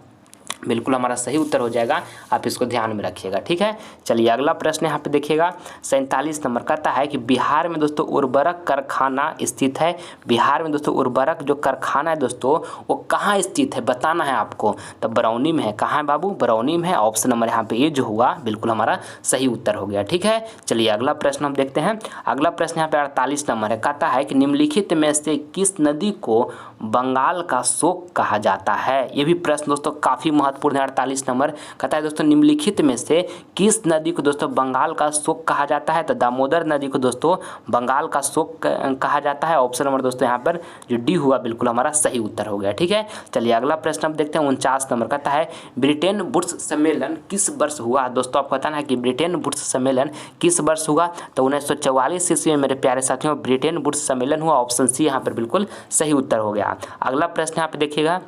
बिल्कुल हमारा सही उत्तर हो जाएगा। आप इसको ध्यान में रखिएगा। ठीक है, चलिए अगला प्रश्न यहाँ पे देखिएगा 47 नंबर कहता है कि बिहार में दोस्तों उर्वरक कारखाना स्थित है। बिहार में दोस्तों उर्वरक जो कारखाना है दोस्तों वो कहाँ स्थित है बताना है आपको। तो बरौनी में है। कहाँ है बाबू? बरौनी में है। ऑप्शन नंबर यहाँ पे ये जो हुआ बिल्कुल हमारा सही उत्तर हो गया। ठीक है, चलिए अगला प्रश्न हम देखते हैं। अगला प्रश्न यहाँ पे 48 नंबर है। कहता है कि निम्नलिखित में से किस नदी को बंगाल का शोक कहा जाता है। ये भी प्रश्न दोस्तों काफ़ी महत्वपूर्ण है। 48 नंबर कहता है दोस्तों निम्नलिखित में से किस नदी को दोस्तों बंगाल का शोक कहा जाता है। तो दामोदर नदी को दोस्तों बंगाल का शोक कहा जाता है। ऑप्शन नंबर दोस्तों यहाँ पर जो डी हुआ बिल्कुल हमारा सही उत्तर हो गया। ठीक है, चलिए अगला प्रश्न हम देखते हैं 49 नंबर कहता है ब्रिटेन वुड्स सम्मेलन किस वर्ष हुआ। दोस्तों आपको बताना है कि ब्रिटेन वुड्स सम्मेलन किस वर्ष हुआ। तो 1944 ईस्वी में मेरे प्यारे साथियों ब्रिटेन वुड्स सम्मेलन हुआ। ऑप्शन सी यहाँ पर बिल्कुल सही उत्तर हो गया। अगला प्रश्न यहाँ पे देखिएगा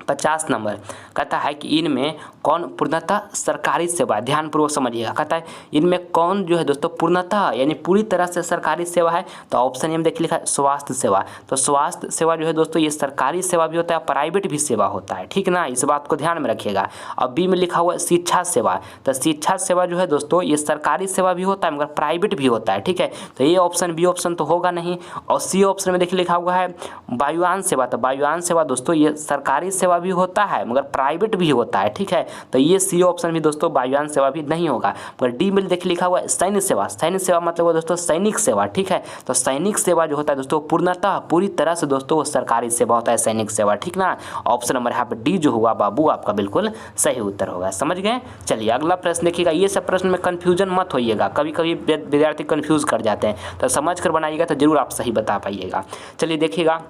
50 नंबर कहता है कि इनमें कौन पूर्णतः सरकारी सेवा, ध्यानपूर्वक समझिएगा। कहता है इनमें कौन जो है दोस्तों पूर्णतः यानी पूरी तरह से सरकारी सेवा है। तो ऑप्शन में देखिए लिखा है स्वास्थ्य सेवा। तो स्वास्थ्य सेवा जो है दोस्तों ये सरकारी सेवा भी होता है, प्राइवेट भी सेवा होता है। ठीक ना, इस बात को ध्यान में रखिएगा। अब बी में लिखा हुआ है शिक्षा सेवा। तो शिक्षा सेवा जो है दोस्तों ये सरकारी सेवा भी होता है मगर प्राइवेट भी होता है। ठीक है, तो ये ऑप्शन बी ऑप्शन तो होगा नहीं। और सी ऑप्शन में देखिए लिखा हुआ है वायुयान सेवा। तो वायुयान सेवा दोस्तों ये सरकारी सेवा भी होता है मगर प्राइवेट भी होता है। ठीक है, तो ये सी ऑप्शन भी दोस्तों वायुयान सेवा भी नहीं होगा। मगर डी में देखिए लिखा हुआ है सैन्य सेवा। सैन्य सेवा मतलब दोस्तों सैनिक सेवा। ठीक है, तो सैनिक सेवा जो होता है दोस्तों पूर्णतः पूरी तरह से दोस्तों वो सरकारी सेवा होता है, सैनिक सेवा। ठीक ना, ऑप्शन नंबर यहाँ पर डी जो हुआ बाबू आपका बिल्कुल सही उत्तर होगा। समझ गए। चलिए अगला प्रश्न देखिएगा। ये सब प्रश्न में कन्फ्यूजन मत होइएगा, कभी कभी विद्यार्थी कन्फ्यूज कर जाते हैं, तो समझ कर बनाइएगा तो जरूर आप सही बता पाइएगा। चलिए देखिएगा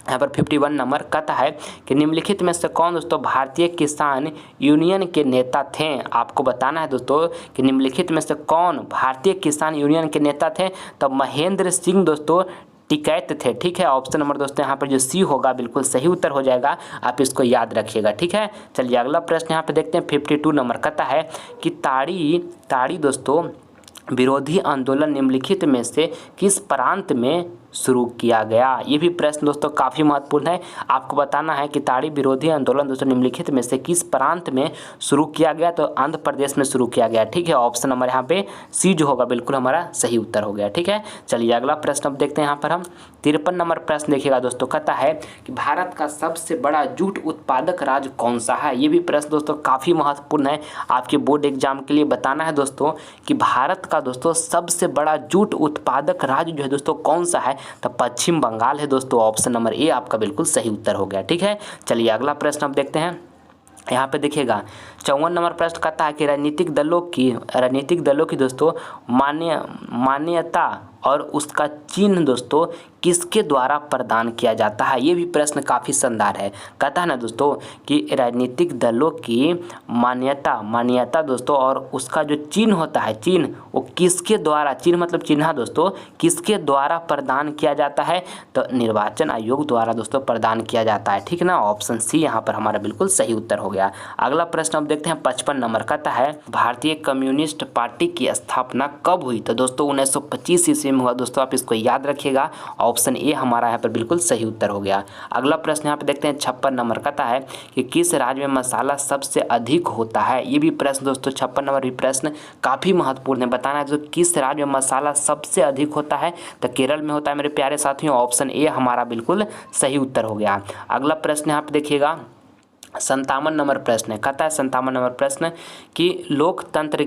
यहाँ पर 51 नंबर कहता है कि निम्नलिखित में से कौन दोस्तों भारतीय किसान यूनियन के नेता थे। आपको बताना है दोस्तों कि निम्नलिखित में से कौन भारतीय किसान यूनियन के नेता थे। तो महेंद्र सिंह दोस्तों टिकैत थे। ठीक है, ऑप्शन नंबर दोस्तों यहाँ पर जो सी होगा बिल्कुल सही उत्तर हो जाएगा। आप इसको याद रखिएगा। ठीक है, चलिए अगला प्रश्न यहाँ पे देखते हैं 52 नंबर कहता है कि ताड़ी दोस्तों विरोधी आंदोलन निम्नलिखित में से किस प्रांत में शुरू किया गया। ये भी प्रश्न दोस्तों काफ़ी महत्वपूर्ण है। आपको बताना है कि ताड़ी विरोधी आंदोलन दोस्तों निम्नलिखित में से किस प्रांत में शुरू किया गया। तो आंध्र प्रदेश में शुरू किया गया। ठीक है, ऑप्शन नंबर यहाँ पे सी जो होगा बिल्कुल हमारा सही उत्तर हो गया। ठीक है, चलिए अगला प्रश्न अब देखते हैं। यहाँ पर हम 53 नंबर प्रश्न देखिएगा दोस्तों। कहता है कि भारत का सबसे बड़ा जूट उत्पादक राज्य कौन सा है। ये भी प्रश्न दोस्तों काफ़ी महत्वपूर्ण है आपके बोर्ड एग्जाम के लिए। बताना है दोस्तों कि भारत का दोस्तों सबसे बड़ा जूट उत्पादक राज्य जो है दोस्तों कौन सा है। तो पश्चिम बंगाल है दोस्तों। ऑप्शन नंबर ए आपका बिल्कुल सही उत्तर हो गया। ठीक है, चलिए अगला प्रश्न अब देखते हैं। यहाँ पे देखिएगा 54 नंबर प्रश्न कहता है कि राजनीतिक दलों की दोस्तों मान्यता और उसका चिन्ह दोस्तों किसके द्वारा प्रदान किया जाता है। ये भी प्रश्न काफ़ी शानदार है। कहता है ना दोस्तों कि राजनीतिक दलों की मान्यता दोस्तों और उसका जो चिन्ह होता है, चिन्ह वो किसके द्वारा, चिन्ह मतलब चिन्ह दोस्तों किसके द्वारा प्रदान किया जाता है। तो निर्वाचन आयोग द्वारा दोस्तों प्रदान किया जाता है। ठीक ना, ऑप्शन सी यहाँ पर हमारा बिल्कुल सही उत्तर हो गया। अगला प्रश्न अब देखते हैं 55 नंबर कहता है भारतीय कम्युनिस्ट पार्टी की स्थापना कब हुई। तो दोस्तों 1925 ईस्वी में हुआ दोस्तों। आप इसको याद रखिएगा। ऑप्शन ए हमारा यहाँ पर बिल्कुल सही उत्तर हो गया। अगला प्रश्न यहाँ पे देखते हैं 56 नंबर कहता है कि किस राज्य में मसाला सबसे अधिक होता है। ये भी प्रश्न दोस्तों 56 नंबर भी प्रश्न काफ़ी महत्वपूर्ण है। बताना है तो किस राज्य में मसाला सबसे अधिक होता है। तो केरल में होता है मेरे प्यारे साथियों। ऑप्शन ए हमारा बिल्कुल सही उत्तर हो गया। अगला प्रश्न यहाँ पे देखिएगा 57 नंबर प्रश्न है, कहता है 57 नंबर प्रश्न कि लोकतंत्र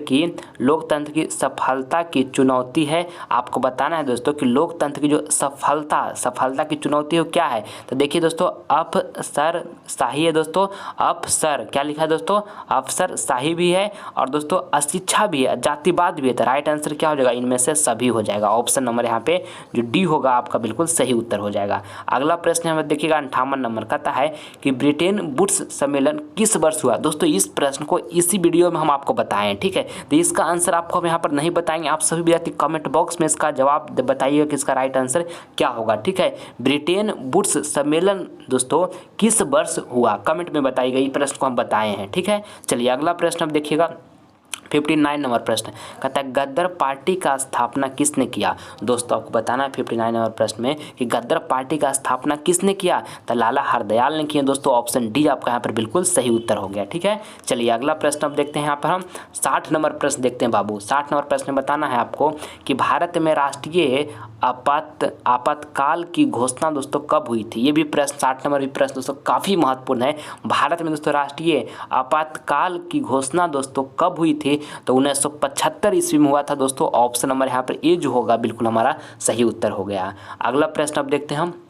की सफलता की चुनौती है। आपको बताना है दोस्तों कि लोकतंत्र की जो सफलता की चुनौती है वो क्या है। तो देखिए दोस्तों, अफसरशाही है दोस्तों, अफसर क्या लिखा है दोस्तों, अफसरशाही भी है और दोस्तों अशिक्षा भी है, जातिवाद भी है। तो राइट आंसर क्या हो जाएगा, इनमें से सभी हो जाएगा। ऑप्शन नंबर यहाँ पे जो डी होगा आपका बिल्कुल सही उत्तर हो जाएगा। अगला प्रश्न हमें देखिएगा 58 नंबर, कहता है कि ब्रिटेन वुड्स सम्मेलन किस वर्ष हुआ। दोस्तों इस प्रश्न को इसी वीडियो में हम आपको बताएं, ठीक है। तो इसका आंसर आपको हम यहाँ पर नहीं बताएंगे, आप सभी विद्यार्थी कमेंट बॉक्स में इसका जवाब बताइएगा कि इसका राइट आंसर क्या होगा, ठीक है। ब्रिटेन वुड्स सम्मेलन दोस्तों किस वर्ष हुआ, कमेंट में बताइएगा। ये प्रश्न को हम बताए हैं, ठीक है। चलिए अगला प्रश्न अब देखिएगा 59 नंबर प्रश्न, कहता है गद्दार पार्टी का स्थापना किसने किया। दोस्तों आपको बताना है 59 नंबर प्रश्न में कि गद्दार पार्टी का स्थापना किसने किया, तो लाला हरदयाल ने किया। दोस्तों ऑप्शन डी आपका यहाँ पर बिल्कुल सही उत्तर हो गया, ठीक है। चलिए अगला प्रश्न अब देखते हैं, यहाँ पर हम 60 नंबर प्रश्न देखते हैं बाबू। 60 नंबर प्रश्न बताना है आपको कि भारत में राष्ट्रीय आपातकाल की घोषणा दोस्तों कब हुई थी। ये भी प्रश्न 60 नंबर भी प्रश्न दोस्तों काफ़ी महत्वपूर्ण है। भारत में दोस्तों राष्ट्रीय आपातकाल की घोषणा दोस्तों कब हुई थी, तो 1975 ईस्वी में हुआ था दोस्तों। ऑप्शन नंबर यहाँ पर ए जो होगा बिल्कुल हमारा सही उत्तर हो गया। अगला प्रश्न अब देखते हैं हम।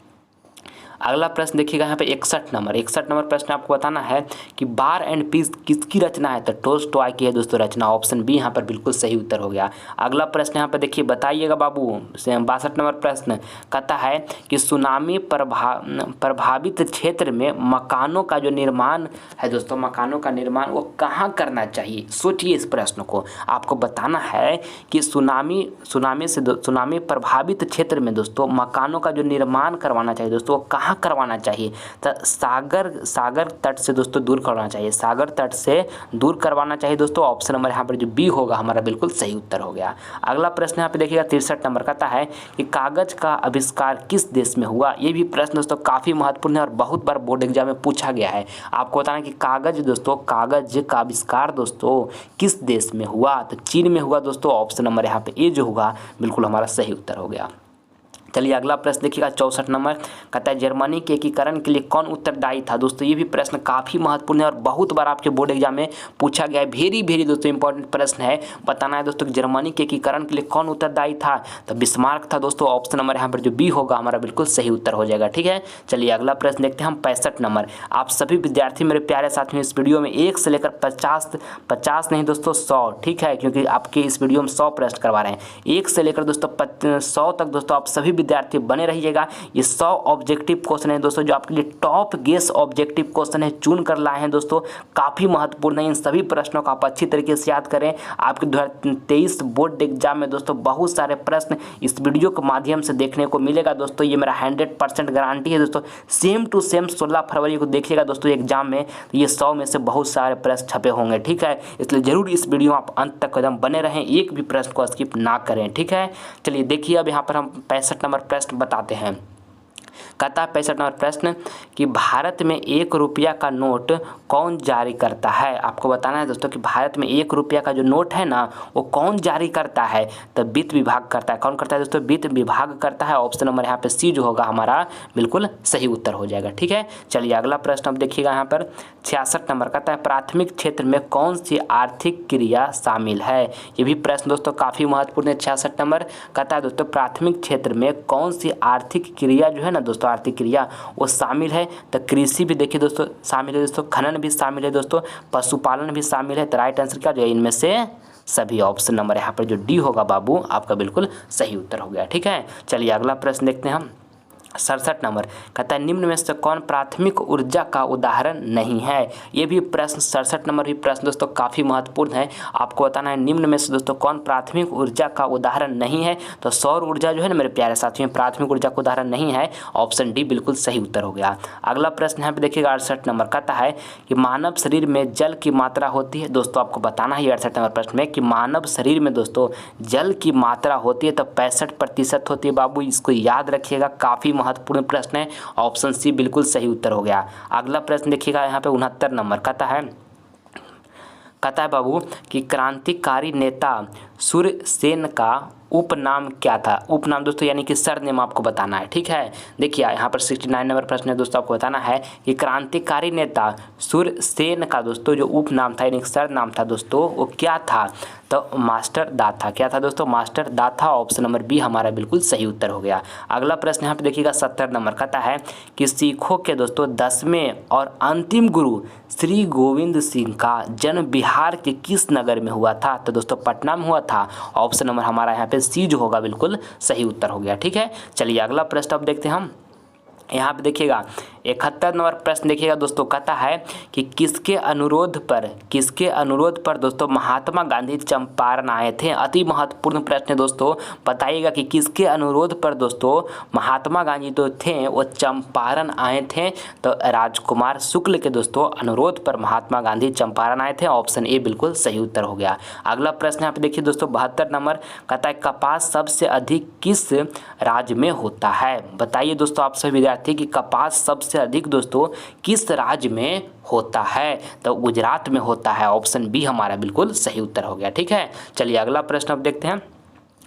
अगला प्रश्न देखिएगा यहाँ पे 61 नंबर प्रश्न आपको बताना है कि बार एंड पीस किसकी रचना है, तो टोल्स्टॉय की है दोस्तों रचना। ऑप्शन बी यहाँ पर बिल्कुल सही उत्तर हो गया। अगला प्रश्न यहाँ पे देखिए बताइएगा बाबू 62 नंबर प्रश्न, कहता है कि सुनामी प्रभावित क्षेत्र में मकानों का जो निर्माण है दोस्तों, मकानों का निर्माण वो कहाँ करना चाहिए। सोचिए इस प्रश्न को, आपको बताना है कि सुनामी प्रभावित क्षेत्र में दोस्तों मकानों का जो निर्माण करवाना चाहिए दोस्तों वो कहाँ करवाना चाहिए, तो सागर तट से दोस्तों दूर करवाना चाहिए, सागर तट से दूर करवाना चाहिए दोस्तों। ऑप्शन नंबर यहाँ पर जो बी होगा हमारा बिल्कुल सही उत्तर हो गया। अगला प्रश्न यहाँ पे देखिएगा 63 नंबर, कहता है कि कागज का आविष्कार किस देश में हुआ। ये भी प्रश्न दोस्तों काफ़ी महत्वपूर्ण है और बहुत बार बोर्ड एग्जाम में पूछा गया है। आपको बताना कि कागज का आविष्कार दोस्तों किस देश में हुआ, तो चीन में हुआ दोस्तों। ऑप्शन नंबर यहाँ पे ए जो होगा बिल्कुल हमारा सही उत्तर हो गया। चलिए अगला प्रश्न देखिएगा 64 नंबर, कहता है जर्मनी के एकीकरण के लिए कौन उत्तरदायी था। दोस्तों ये भी प्रश्न काफ़ी महत्वपूर्ण है और बहुत बार आपके बोर्ड एग्जाम में पूछा गया है। वेरी दोस्तों इंपॉर्टेंट प्रश्न है। बताना है दोस्तों कि जर्मनी के एकीकरण के लिए कौन उत्तरदायी था, तो बिस्मार्क था दोस्तों। ऑप्शन नंबर यहाँ पर जो बी होगा हमारा बिल्कुल सही उत्तर हो जाएगा, ठीक है। चलिए अगला प्रश्न देखते हैं हम 65 नंबर। आप सभी विद्यार्थी मेरे प्यारे साथियों इस वीडियो में 1 से लेकर 50 नहीं दोस्तों 100, ठीक है, क्योंकि आपके इस वीडियो में 100 प्रश्न करवा रहे हैं। 1 से लेकर दोस्तों 100 तक दोस्तों आप सभी विद्यार्थी बने रहिएगा। ये 100 ऑब्जेक्टिव क्वेश्चन है दोस्तों जो आपके लिए टॉप गेस ऑब्जेक्टिव क्वेश्चन है, चुन कर लाए हैं दोस्तों। काफ़ी महत्वपूर्ण है, इन सभी प्रश्नों को आप अच्छी तरीके से याद करें। आपके 2023 बोर्ड एग्जाम में दोस्तों बहुत सारे प्रश्न इस वीडियो के माध्यम से देखने को मिलेगा दोस्तों। ये मेरा 100% गारंटी है दोस्तों। सेम टू सेम 16 फरवरी को देखिएगा दोस्तों एग्जाम में, तो ये 100 में से बहुत सारे प्रश्न छपे होंगे, ठीक है। इसलिए जरूर इस वीडियो में आप अंत तक एकदम बने रहें, एक भी प्रश्न को स्किप ना करें, ठीक है। चलिए देखिए अब यहाँ पर हम 65 नंबर प्रश्न बताते हैं। कहता है 65 नंबर प्रश्न कि भारत में 1 रुपया का नोट कौन जारी करता है। आपको बताना है दोस्तों कि भारत में 1 रुपया का जो नोट है ना वो कौन जारी करता है, तो वित्त विभाग करता है। कौन करता है दोस्तों, वित्त विभाग करता है। ऑप्शन नंबर यहाँ पे सी जो होगा हमारा बिल्कुल सही उत्तर हो जाएगा, ठीक है। चलिए अगला प्रश्न अब देखिएगा यहाँ पर 66 नंबर, कहता है प्राथमिक क्षेत्र में कौन सी आर्थिक क्रिया शामिल है। ये भी प्रश्न दोस्तों काफ़ी महत्वपूर्ण है। 66 नंबर कहता है दोस्तों प्राथमिक क्षेत्र में कौन सी आर्थिक क्रिया जो है ना दोस्तों, आर्थिक क्रिया वो शामिल है, तो कृषि भी देखिए दोस्तों शामिल है दोस्तों, खनन भी शामिल है दोस्तों, पशुपालन भी शामिल है। तो राइट आंसर क्या जो है इनमें से सभी। ऑप्शन नंबर यहाँ पर जो डी होगा बाबू आपका बिल्कुल सही उत्तर हो गया, ठीक है। चलिए अगला प्रश्न देखते हैं हम 67 नंबर, कहता है निम्न में से कौन प्राथमिक ऊर्जा का उदाहरण नहीं है। ये भी प्रश्न 67 नंबर भी प्रश्न दोस्तों काफ़ी महत्वपूर्ण है। आपको बताना है निम्न में से दोस्तों कौन प्राथमिक ऊर्जा का उदाहरण नहीं है, तो सौर ऊर्जा जो है ना मेरे प्यारे साथियों प्राथमिक ऊर्जा का उदाहरण नहीं है। ऑप्शन डी बिल्कुल सही उत्तर हो गया। अगला प्रश्न यहाँ पे देखिएगा 68 नंबर, कहता है कि मानव शरीर में जल की मात्रा होती है। दोस्तों आपको बताना है 68 नंबर प्रश्न में कि मानव शरीर में दोस्तों जल की मात्रा होती है, तो 65% होती है बाबू। इसको याद रखिएगा, काफ़ी महत्वपूर्ण प्रश्न है। ऑप्शन सी बिल्कुल सही उत्तर हो गया। अगला प्रश्न देखिएगा यहाँ पे 69 नंबर, कहता है बाबू कि क्रांतिकारी नेता सूर्यसेन का उपनाम क्या था? उपनाम दोस्तों यानी कि सरनेम आपको बताना है, ठीक है। देखिए यहाँ पर 69 नंबर प्रश्न है दोस्तों, आपको बताना है कि क्रांतिकारी नेता सूरसेन का दोस्तों जो उपनाम था यानी सरनाम था दोस्तों वो क्या था? तो मास्टर दाता। क्या था दोस्तों? मास्टर दाता। ऑप्शन नंबर बी हमारा बिल्कुल सही उत्तर हो गया। अगला प्रश्न यहाँ पे देखिएगा 70 नंबर कहता है कि सिखों के दोस्तों 10वें और अंतिम गुरु श्री गोविंद सिंह का जन्म बिहार के किस नगर में हुआ था? तो दोस्तों पटना में हुआ था। ऑप्शन नंबर हमारा यहाँ पे सी जो होगा बिल्कुल सही उत्तर हो गया, ठीक है। चलिए अगला प्रश्न अब देखते हैं हम। यहाँ पे देखिएगा 71 नंबर प्रश्न देखिएगा दोस्तों, कहता है कि किसके अनुरोध पर दोस्तों महात्मा गांधी चंपारण आए थे? अति महत्वपूर्ण प्रश्न है दोस्तों, बताइएगा कि किसके अनुरोध पर दोस्तों महात्मा गांधी तो थे वो चंपारण आए थे? तो राजकुमार शुक्ल के दोस्तों अनुरोध पर महात्मा गांधी चंपारण आए थे। ऑप्शन ए बिल्कुल सही उत्तर हो गया। अगला प्रश्न यहाँ पे देखिए दोस्तों 72 नंबर कहता है कपास सबसे अधिक किस राज्य में होता है? बताइए दोस्तों आप सभी विद्यार्थी कि कपास सबसे अधिक दोस्तों किस राज्य में होता है? तो गुजरात में होता है। ऑप्शन बी हमारा बिल्कुल सही उत्तर हो गया, ठीक है। चलिए अगला प्रश्न अब देखते हैं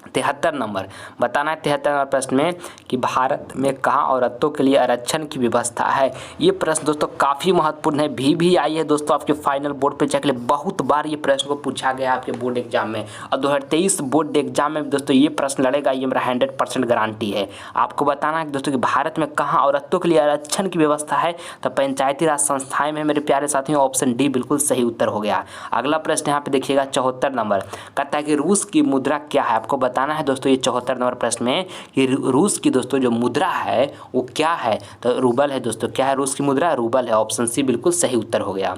73 नंबर बताना है 73 नंबर प्रश्न में कि भारत में कहाँ औरतों के लिए आरक्षण की व्यवस्था है? ये प्रश्न दोस्तों काफ़ी महत्वपूर्ण है, भी आई है दोस्तों आपके फाइनल बोर्ड पे चेक ले। बहुत बार ये प्रश्न को पूछा गया आपके बोर्ड एग्जाम में और 2023 बोर्ड एग्जाम में दोस्तों ये प्रश्न लड़ेगा, ये मेरा 100% गारंटी है। आपको बताना है दोस्तों कि भारत में कहाँ औरतों के लिए आरक्षण की व्यवस्था है? तो पंचायती राज संस्थाएं में मेरे प्यारे साथियों। ऑप्शन डी बिल्कुल सही उत्तर हो गया। अगला प्रश्न यहाँ पे देखिएगा 74 नंबर कहता है कि रूस की मुद्रा क्या है? आपको बताना है दोस्तों ये 74 नंबर प्रश्न में कि रूस की दोस्तों जो मुद्रा है वो क्या है? तो रूबल है दोस्तों। क्या है रूस की मुद्रा? रूबल है। ऑप्शन सी बिल्कुल सही उत्तर हो गया।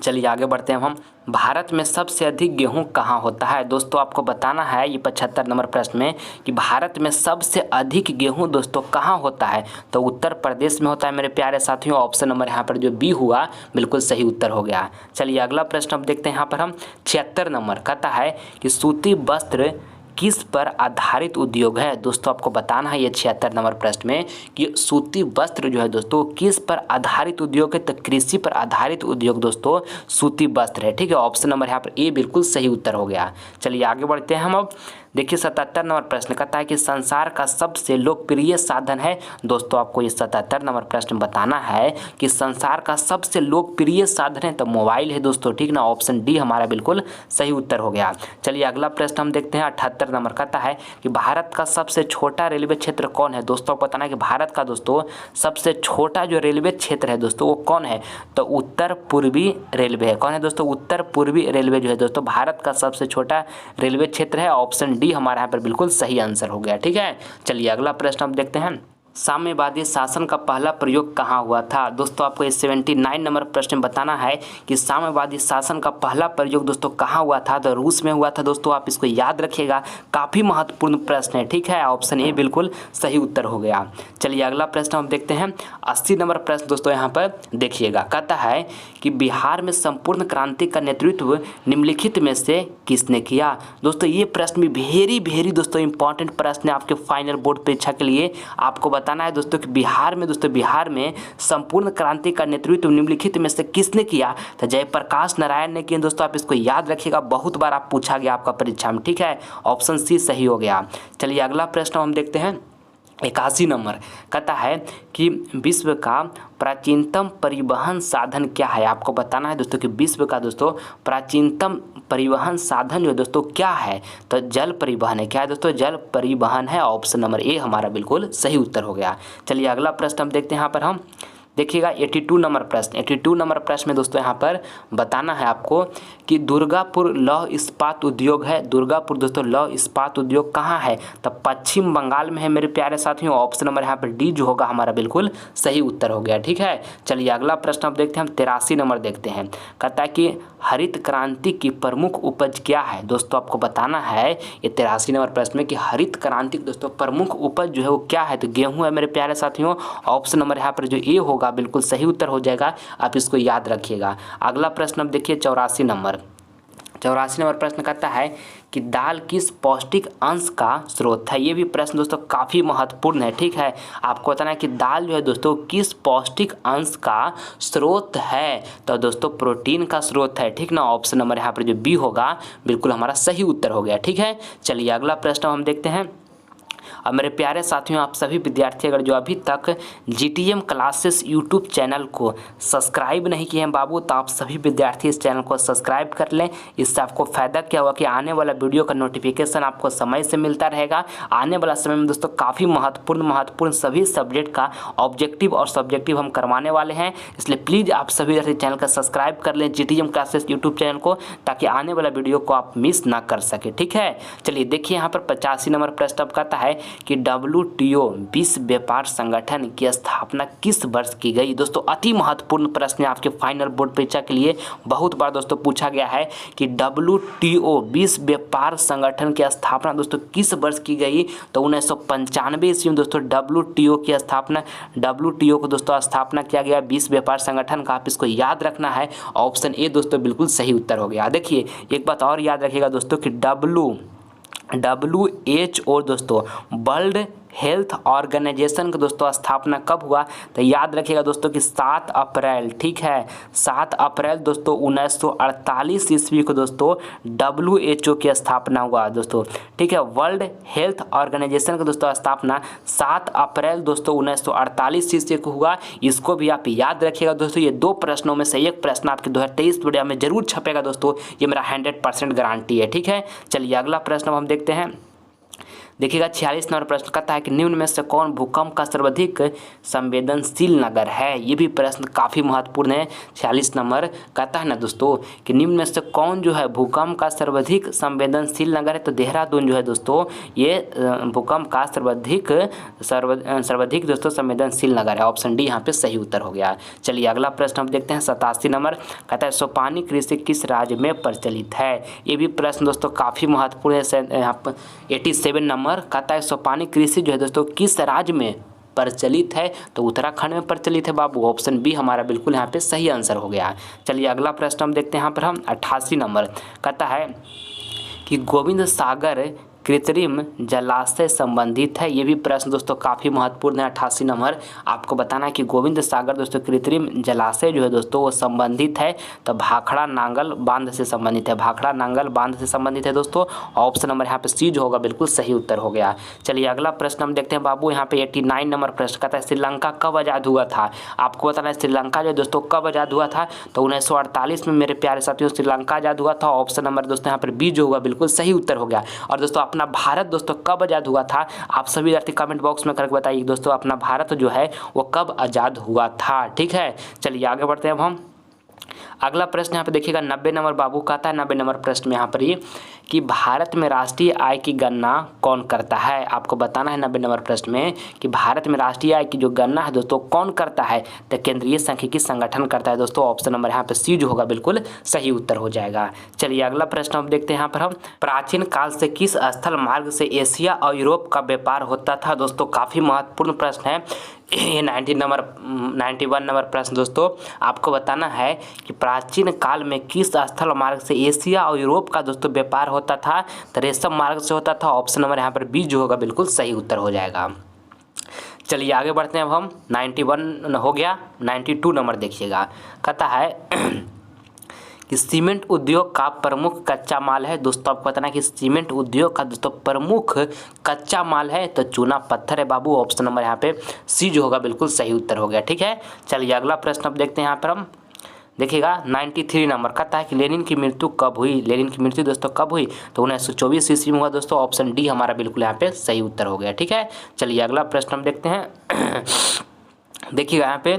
चलिए आगे बढ़ते हैं हम। भारत में सबसे अधिक गेहूं कहाँ होता है? दोस्तों आपको बताना है ये 75 नंबर प्रश्न में कि भारत में सबसे अधिक गेहूं दोस्तों कहाँ होता है? तो उत्तर प्रदेश में होता है मेरे प्यारे साथियों। ऑप्शन नंबर यहाँ पर जो बी हुआ बिल्कुल सही उत्तर हो गया। चलिए अगला प्रश्न अब देखते हैं। यहाँ पर हम 76 नंबर कहता है कि सूती वस्त्र किस पर आधारित उद्योग है? दोस्तों आपको बताना है ये 76 नंबर प्रश्न में कि सूती वस्त्र जो है दोस्तों किस पर आधारित उद्योग है? तो कृषि पर आधारित उद्योग दोस्तों सूती वस्त्र है, ठीक है। ऑप्शन नंबर यहाँ पर ए बिल्कुल सही उत्तर हो गया। चलिए आगे बढ़ते हैं हम अब। देखिए 77 नंबर प्रश्न कहता है कि संसार का सबसे लोकप्रिय साधन है? दोस्तों आपको ये 77 नंबर प्रश्न बताना है कि संसार का सबसे लोकप्रिय साधन है तो मोबाइल है दोस्तों, ठीक ना। ऑप्शन डी हमारा बिल्कुल सही उत्तर हो गया। चलिए अगला प्रश्न हम देखते हैं 78 नंबर कहता है कि भारत का सबसे छोटा रेलवे क्षेत्र कौन है? दोस्तों बताना है कि भारत का दोस्तों सबसे छोटा जो रेलवे क्षेत्र है दोस्तों वो कौन है? तो उत्तर पूर्वी रेलवे है। कौन है दोस्तों? उत्तर पूर्वी रेलवे जो है दोस्तों भारत का सबसे छोटा रेलवे क्षेत्र है। ऑप्शन डी हमारा यहाँ पर बिल्कुल सही आंसर हो गया, ठीक है। चलिए अगला प्रश्न हम देखते हैं। साम्यवादी शासन का पहला प्रयोग कहाँ हुआ था? दोस्तों आपको ये 79 नंबर प्रश्न बताना है कि साम्यवादी शासन का पहला प्रयोग दोस्तों कहाँ हुआ था? तो रूस में हुआ था दोस्तों, आप इसको याद रखिएगा, काफ़ी महत्वपूर्ण प्रश्न है, ठीक है। ऑप्शन ए बिल्कुल सही उत्तर हो गया। चलिए अगला प्रश्न हम देखते हैं 80 नंबर प्रश्न दोस्तों यहाँ पर देखिएगा, कहता है कि बिहार में संपूर्ण क्रांति का नेतृत्व निम्नलिखित में से किसने किया? दोस्तों ये प्रश्न भी वेरी दोस्तों इंपॉर्टेंट प्रश्न है आपके फाइनल बोर्ड परीक्षा के लिए। आपको बताना है दोस्तों कि बिहार में संपूर्ण क्रांति का नेतृत्व निम्नलिखित में से किसने किया? तो जयप्रकाश नारायण ने किया दोस्तों, आप इसको याद रखिएगा, बहुत बार आप पूछा गया आपका परीक्षा में, ठीक है। ऑप्शन सी सही हो गया। चलिए अगला प्रश्न हम देखते हैं 81 नंबर कहता है कि विश्व का प्राचीनतम परिवहन साधन क्या है? आपको बताना है दोस्तों कि विश्व का दोस्तों प्राचीनतम परिवहन साधन जो दोस्तों क्या है? तो जल परिवहन है। क्या है दोस्तों? जल परिवहन है। ऑप्शन नंबर ए हमारा बिल्कुल सही उत्तर हो गया। चलिए अगला प्रश्न हम देखते हैं। यहाँ पर हम देखिएगा 82 नंबर प्रश्न में दोस्तों यहाँ पर बताना है आपको कि दुर्गापुर लौह इस्पात उद्योग है। दुर्गापुर दोस्तों लौह इस्पात उद्योग कहाँ है? तो पश्चिम बंगाल में है मेरे प्यारे साथियों। ऑप्शन नंबर यहाँ पर डी जो होगा हमारा बिल्कुल सही उत्तर हो गया, ठीक है। चलिए अगला प्रश्न अब देखते हैं हम 83 नंबर देखते हैं, कहता है कि हरित क्रांति की प्रमुख उपज क्या है? दोस्तों आपको बताना है ये 83 नंबर प्रश्न में कि हरित क्रांति दोस्तों प्रमुख उपज जो है वो क्या है? तो गेहूँ है मेरे प्यारे साथियों। ऑप्शन नंबर यहाँ पर जो ए होगा बिल्कुल सही उत्तर हो जाएगा, आप इसको याद रखिएगा। अगला प्रश्न अब देखिए 84 नंबर 84 नंबर प्रश्न कहता है कि दाल किस पौष्टिक अंश का स्रोत है। ये भी प्रश्न दोस्तों काफ़ी महत्वपूर्ण है। ठीक है, आपको बताना है कि दाल जो है दोस्तों किस पौष्टिक अंश का स्रोत है। तो दोस्तों प्रोटीन का स्रोत है। ठीक ना, ऑप्शन नंबर यहाँ पर जो बी होगा बिल्कुल हमारा सही उत्तर हो गया। ठीक है, चलिए अगला प्रश्न हम देखते हैं। और मेरे प्यारे साथियों, आप सभी विद्यार्थी अगर जो अभी तक GTM क्लासेस यूट्यूब चैनल को सब्सक्राइब नहीं किए हैं बाबू, तो आप सभी विद्यार्थी इस चैनल को सब्सक्राइब कर लें। इससे आपको फ़ायदा क्या होगा कि आने वाला वीडियो का नोटिफिकेशन आपको समय से मिलता रहेगा। आने वाला समय में दोस्तों काफ़ी महत्वपूर्ण सभी सब्जेक्ट का ऑब्जेक्टिव और सब्जेक्टिव हम करवाने वाले हैं। इसलिए प्लीज़ आप सभी विद्यार्थी चैनल का सब्सक्राइब कर लें, GTM क्लासेस यूट्यूब चैनल को, ताकि आने वाला वीडियो को आप मिस ना कर सके। ठीक है, चलिए देखिए यहाँ पर 85 नंबर प्रश्न अब कहता है कि WTO विश्व व्यापार संगठन की स्थापना किस वर्ष की गई। दोस्तों अति महत्वपूर्ण प्रश्न है, आपके फाइनल बोर्ड परीक्षा के लिए बहुत बार दोस्तों पूछा गया है कि WTO विश्व व्यापार संगठन की स्थापना दोस्तों किस वर्ष की गई। तो 1995 ईस्वी में दोस्तों WTO की स्थापना, WTO को दोस्तों स्थापना किया गया विश्व व्यापार संगठन का। आप इसको याद रखना है, ऑप्शन ए दोस्तों बिल्कुल सही उत्तर हो गया। देखिए एक बात और याद रखिएगा दोस्तों कि WHO दोस्तों वर्ल्ड हेल्थ ऑर्गेनाइजेशन का दोस्तों स्थापना कब हुआ। तो याद रखिएगा दोस्तों कि 7 अप्रैल, ठीक है 7 अप्रैल दोस्तों 1948 ईस्वी को दोस्तों WHO की स्थापना हुआ दोस्तों। ठीक है, वर्ल्ड हेल्थ ऑर्गेनाइजेशन का दोस्तों स्थापना 7 अप्रैल दोस्तों 1948 ईस्वी को हुआ। इसको भी आप याद रखिएगा दोस्तों। ये 2 प्रश्नों में से एक प्रश्न आपके 2023 वीडियो में जरूर छपेगा दोस्तों, ये मेरा 100% गारंटी है। ठीक है, चलिए अगला प्रश्न हम देखते हैं। देखिएगा 46 नंबर प्रश्न कहता है कि निम्न में से कौन भूकंप का सर्वाधिक संवेदनशील नगर है। ये भी प्रश्न काफ़ी महत्वपूर्ण है। 46 नंबर कहता है ना दोस्तों कि निम्न में से कौन जो है भूकंप का सर्वाधिक संवेदनशील नगर है। तो देहरादून जो है दोस्तों ये भूकंप का सर्वाधिक दोस्तों संवेदनशील नगर है। ऑप्शन डी यहाँ पे सही उत्तर हो गया। चलिए अगला प्रश्न हम देखते हैं। 87 नंबर कहता है सोपानी कृषि किस राज्य में प्रचलित है। ये भी प्रश्न दोस्तों काफ़ी महत्वपूर्ण है। यहाँ पर 87 नंबर कहता है सोपानी कृषि जो है दोस्तों किस राज्य में प्रचलित है। तो उत्तराखंड में प्रचलित है बाबू। ऑप्शन बी हमारा बिल्कुल यहाँ पे सही आंसर हो गया। चलिए अगला प्रश्न हम देखते हैं। यहाँ पर हम 88 नंबर कहता है कि गोविंद सागर कृत्रिम जलाशय संबंधित है। ये भी प्रश्न दोस्तों काफ़ी महत्वपूर्ण है। 88 नंबर आपको बताना है कि गोविंद सागर दोस्तों कृत्रिम जलाशय जो है दोस्तों वो संबंधित है। तो भाखड़ा नांगल बांध से संबंधित है, भाखड़ा नांगल बांध से संबंधित है दोस्तों। ऑप्शन नंबर यहाँ पे सी जो होगा बिल्कुल सही उत्तर हो गया। चलिए अगला प्रश्न हम देखते हैं बाबू। यहाँ पे 89 नंबर प्रश्न कहता है श्रीलंका कब आज़ाद हुआ था। आपको बताना है श्रीलंका जो दोस्तों कब आज़ाद हुआ था। तो 1948 में मेरे प्यारे साथियों श्रीलंका आज़ाद हुआ था। ऑप्शन नंबर दोस्तों यहाँ पर बी जो होगा बिल्कुल सही उत्तर हो गया। और दोस्तों अपना भारत दोस्तों कब आज़ाद हुआ था, आप सभी विद्यार्थी कमेंट बॉक्स में करके बताइए दोस्तों अपना भारत जो है वो कब आज़ाद हुआ था। ठीक है, चलिए आगे बढ़ते हैं अब हम। अगला प्रश्न यहाँ पे देखिएगा 90 नंबर बाबू कहता है 90 नंबर प्रश्न में यहाँ पर ये कि भारत में राष्ट्रीय आय की गणना कौन करता है। आपको बताना है 90 नंबर प्रश्न में कि भारत में राष्ट्रीय आय की जो गणना है दोस्तों कौन करता है। तो केंद्रीय सांख्यिकी संगठन करता है दोस्तों। ऑप्शन नंबर यहाँ पे सी जो होगा बिल्कुल सही उत्तर हो जाएगा। चलिए अगला प्रश्न हम देखते हैं। यहाँ पर हम प्राचीन काल से किस स्थल मार्ग से एशिया और यूरोप का व्यापार होता था। दोस्तों काफ़ी महत्वपूर्ण प्रश्न है ये। 91 नंबर प्रश्न दोस्तों आपको बताना है कि प्राचीन काल में किस स्थल मार्ग से एशिया और यूरोप का दोस्तों व्यापार होता था। तो रेशम मार्ग से होता था। ऑप्शन नंबर यहाँ पर बी जो होगा बिल्कुल सही उत्तर हो जाएगा। चलिए आगे बढ़ते हैं अब हम। 91 हो गया। 92 नंबर देखिएगा कहता है कि सीमेंट उद्योग का प्रमुख कच्चा माल है। दोस्तों आपको बताना है कि सीमेंट उद्योग का दोस्तों प्रमुख कच्चा माल है तो चूना पत्थर है बाबू। ऑप्शन नंबर यहाँ पे सी जो होगा बिल्कुल सही उत्तर हो गया। ठीक है, चलिए अगला प्रश्न अब देखते हैं। यहाँ पर हम देखिएगा 93 नंबर कहता है कि लेनिन की मृत्यु कब हुई। लेनिन की मृत्यु दोस्तों कब हुई। तो 1924 ईस्वी में हुआ दोस्तों। ऑप्शन डी हमारा बिल्कुल यहाँ पे सही उत्तर हो गया। ठीक है, चलिए अगला प्रश्न हम देखते हैं। देखिएगा यहाँ पे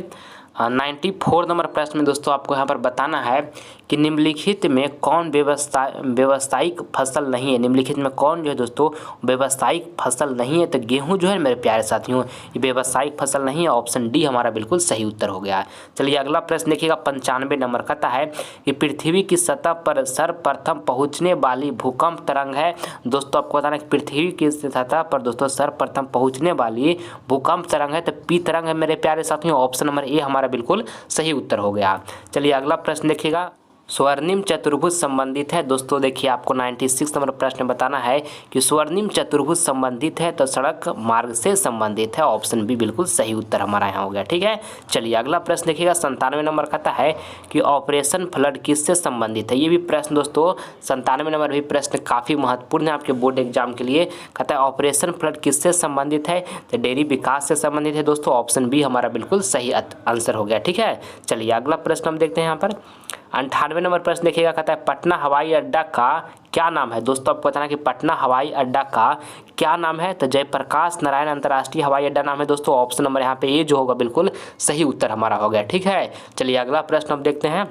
94 नंबर प्रश्न में दोस्तों आपको यहाँ पर बताना है कि निम्नलिखित में कौन व्यावसायिक फसल नहीं है। निम्नलिखित में कौन जो है दोस्तों व्यावसायिक फसल नहीं है। तो गेहूं जो है मेरे प्यारे साथियों ये व्यावसायिक फसल नहीं है। ऑप्शन डी हमारा बिल्कुल सही उत्तर हो गया। चलिए अगला प्रश्न देखिएगा 95 नंबर कहता है कि पृथ्वी की सतह पर सर्वप्रथम पहुँचने वाली भूकंप तरंग है। दोस्तों आपको बताना है कि पृथ्वी की सतह पर दोस्तों सर्वप्रथम पहुँचने वाली भूकंप तरंग है तो पी तरंग है मेरे प्यारे साथियों। ऑप्शन नंबर ए हमारा बिल्कुल सही उत्तर हो गया। चलिए अगला प्रश्न देखिएगा स्वर्णिम चतुर्भुज संबंधित है। दोस्तों देखिए आपको 96 नंबर प्रश्न बताना है कि स्वर्णिम चतुर्भुज संबंधित है तो सड़क मार्ग से संबंधित है। ऑप्शन बी बिल्कुल सही उत्तर हमारा यहाँ हो गया। ठीक है, चलिए अगला प्रश्न देखिएगा। 97 नंबर कहता है कि ऑपरेशन फ्लड किससे संबंधित है। ये भी प्रश्न दोस्तों 97 नंबर भी प्रश्न काफ़ी महत्वपूर्ण है आपके बोर्ड एग्जाम के लिए। कहता है ऑपरेशन फ्लड किससे संबंधित है, तो डेयरी विकास से संबंधित है। दोस्तों ऑप्शन बी हमारा बिल्कुल सही आंसर हो गया। ठीक है, चलिए अगला प्रश्न हम देखते हैं यहाँ पर। 98 नंबर प्रश्न देखिएगा। कहता है पटना हवाई अड्डा का क्या नाम है। दोस्तों आपको बताना कि पटना हवाई अड्डा का क्या नाम है, तो जयप्रकाश नारायण अंतर्राष्ट्रीय हवाई अड्डा नाम है। दोस्तों ऑप्शन नंबर यहाँ पे ये जो होगा बिल्कुल सही उत्तर हमारा हो गया। ठीक है, चलिए अगला प्रश्न हम देखते हैं।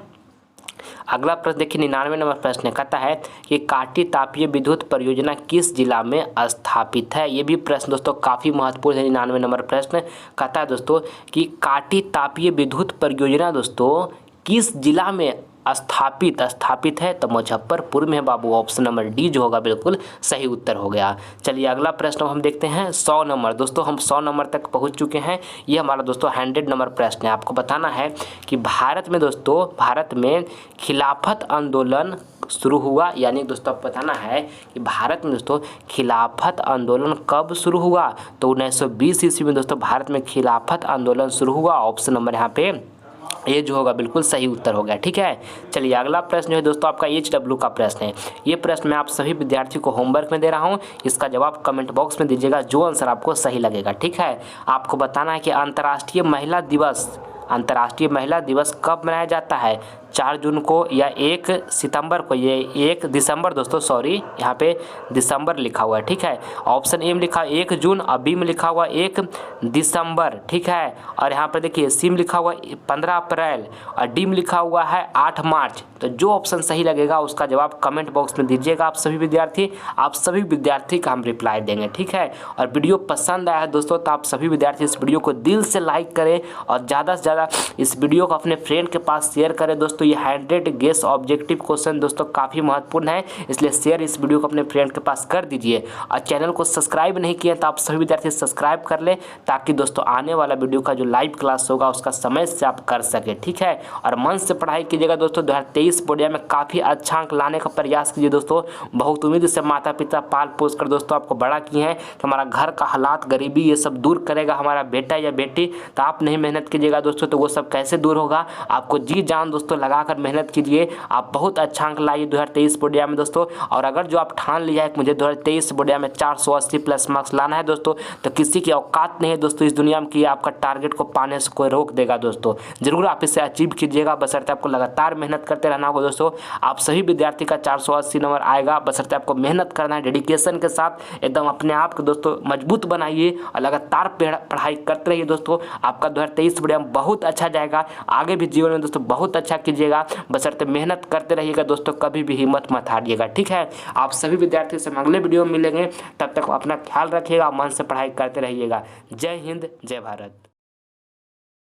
अगला प्रश्न देखिए 99 नंबर प्रश्न कहता है कि काटी तापीय विद्युत परियोजना किस जिला में स्थापित है। ये भी प्रश्न दोस्तों काफ़ी महत्वपूर्ण है। 99 नंबर प्रश्न कहता है दोस्तों कि काटी तापीय विद्युत परियोजना दोस्तों किस जिला में स्थापित है, तो मुजफ्फरपुर में बाबू। ऑप्शन नंबर डी जो होगा बिल्कुल सही उत्तर हो गया। चलिए अगला प्रश्न हम देखते हैं 100 नंबर। दोस्तों हम 100 नंबर तक पहुंच चुके हैं। ये हमारा दोस्तों 100 नंबर प्रश्न है। आपको बताना है कि भारत में खिलाफत आंदोलन शुरू हुआ, यानी दोस्तों आपको बताना है कि भारत में दोस्तों खिलाफत आंदोलन कब शुरू हुआ, तो 1920 ईस्वी में दोस्तों भारत में खिलाफत आंदोलन शुरू हुआ। ऑप्शन नंबर यहाँ पे ये जो होगा बिल्कुल सही उत्तर हो गया। ठीक है, चलिए अगला प्रश्न जो है दोस्तों आपका HW का प्रश्न है। ये प्रश्न मैं आप सभी विद्यार्थियों को होमवर्क में दे रहा हूँ। इसका जवाब कमेंट बॉक्स में दीजिएगा जो आंसर आपको सही लगेगा। ठीक है, आपको बताना है कि अंतर्राष्ट्रीय महिला दिवस कब मनाया जाता है, 4 जून को या 1 सितंबर को। ये 1 दिसंबर दोस्तों, सॉरी यहाँ पे दिसंबर लिखा हुआ है। ठीक है, ऑप्शन ए में लिखा 1 जून और बी में लिखा हुआ 1 दिसंबर। ठीक है, और यहाँ पर देखिए सी में लिखा हुआ 15 अप्रैल और डी में लिखा हुआ है 8 मार्च। तो जो ऑप्शन सही लगेगा उसका जवाब कमेंट बॉक्स में दीजिएगा आप सभी विद्यार्थी का हम रिप्लाई देंगे। ठीक है, और वीडियो पसंद आया है दोस्तों तो आप सभी विद्यार्थी इस वीडियो को दिल से लाइक करें और ज़्यादा से ज़्यादा इस वीडियो को अपने फ्रेंड के पास शेयर करें। दोस्तों ये 100 गेस ऑब्जेक्टिव क्वेश्चन दोस्तों काफ़ी महत्वपूर्ण है, इसलिए शेयर इस वीडियो को अपने फ्रेंड के पास कर दीजिए। और चैनल को सब्सक्राइब नहीं किए तो आप सभी विद्यार्थी सब्सक्राइब कर लें, ताकि दोस्तों आने वाला वीडियो का जो लाइव क्लास होगा उसका समय से आप कर सके। ठीक है, और मन से पढ़ाई कीजिएगा दोस्तों। 2023 बोर्ड में काफ़ी अच्छा अंक लाने का प्रयास कीजिए दोस्तों। बहुत उम्मीद से माता पिता पाल पोस कर दोस्तों आपको बड़ा किए हैं कि हमारा घर का हालात, गरीबी ये सब दूर करेगा हमारा बेटा या बेटी। तो आप नहीं मेहनत कीजिएगा दोस्तों तो वो सब कैसे दूर होगा। आपको जी जान दोस्तों लगाकर मेहनत कीजिए, आप बहुत अच्छा अंक लाइए 2023 बोर्ड में दोस्तों। और अगर जो आप ठान लिया है कि मुझे 2023 बोर्ड में 480 प्लस मार्क्स लाना है दोस्तों, तो किसी की औकात नहीं है दोस्तों इस दुनिया में कि आपका टारगेट को पाने से कोई रोक देगा दोस्तों। जरूर आप इसे अचीव कीजिएगा, बशर्ते आपको लगातार मेहनत करते रहना होगा दोस्तों। आप सभी विद्यार्थी का 480 नंबर आएगा, बशर्ते आपको मेहनत करना है डेडिकेशन के साथ। एकदम अपने आप को दोस्तों मजबूत बनाइए और लगातार पढ़ाई करते रहिए दोस्तों। आपका 2023 बोर्ड में बहुत अच्छा जाएगा। आगे भी जीवन में दोस्तों बहुत अच्छा कीजिएगा, बशर्ते मेहनत करते रहिएगा दोस्तों। कभी भी हिम्मत मत हारिएगा। ठीक है, आप सभी विद्यार्थियों से अगले वीडियो में मिलेंगे। तब तक अपना ख्याल रखिएगा, मन से पढ़ाई करते रहिएगा। जय हिंद, जय भारत।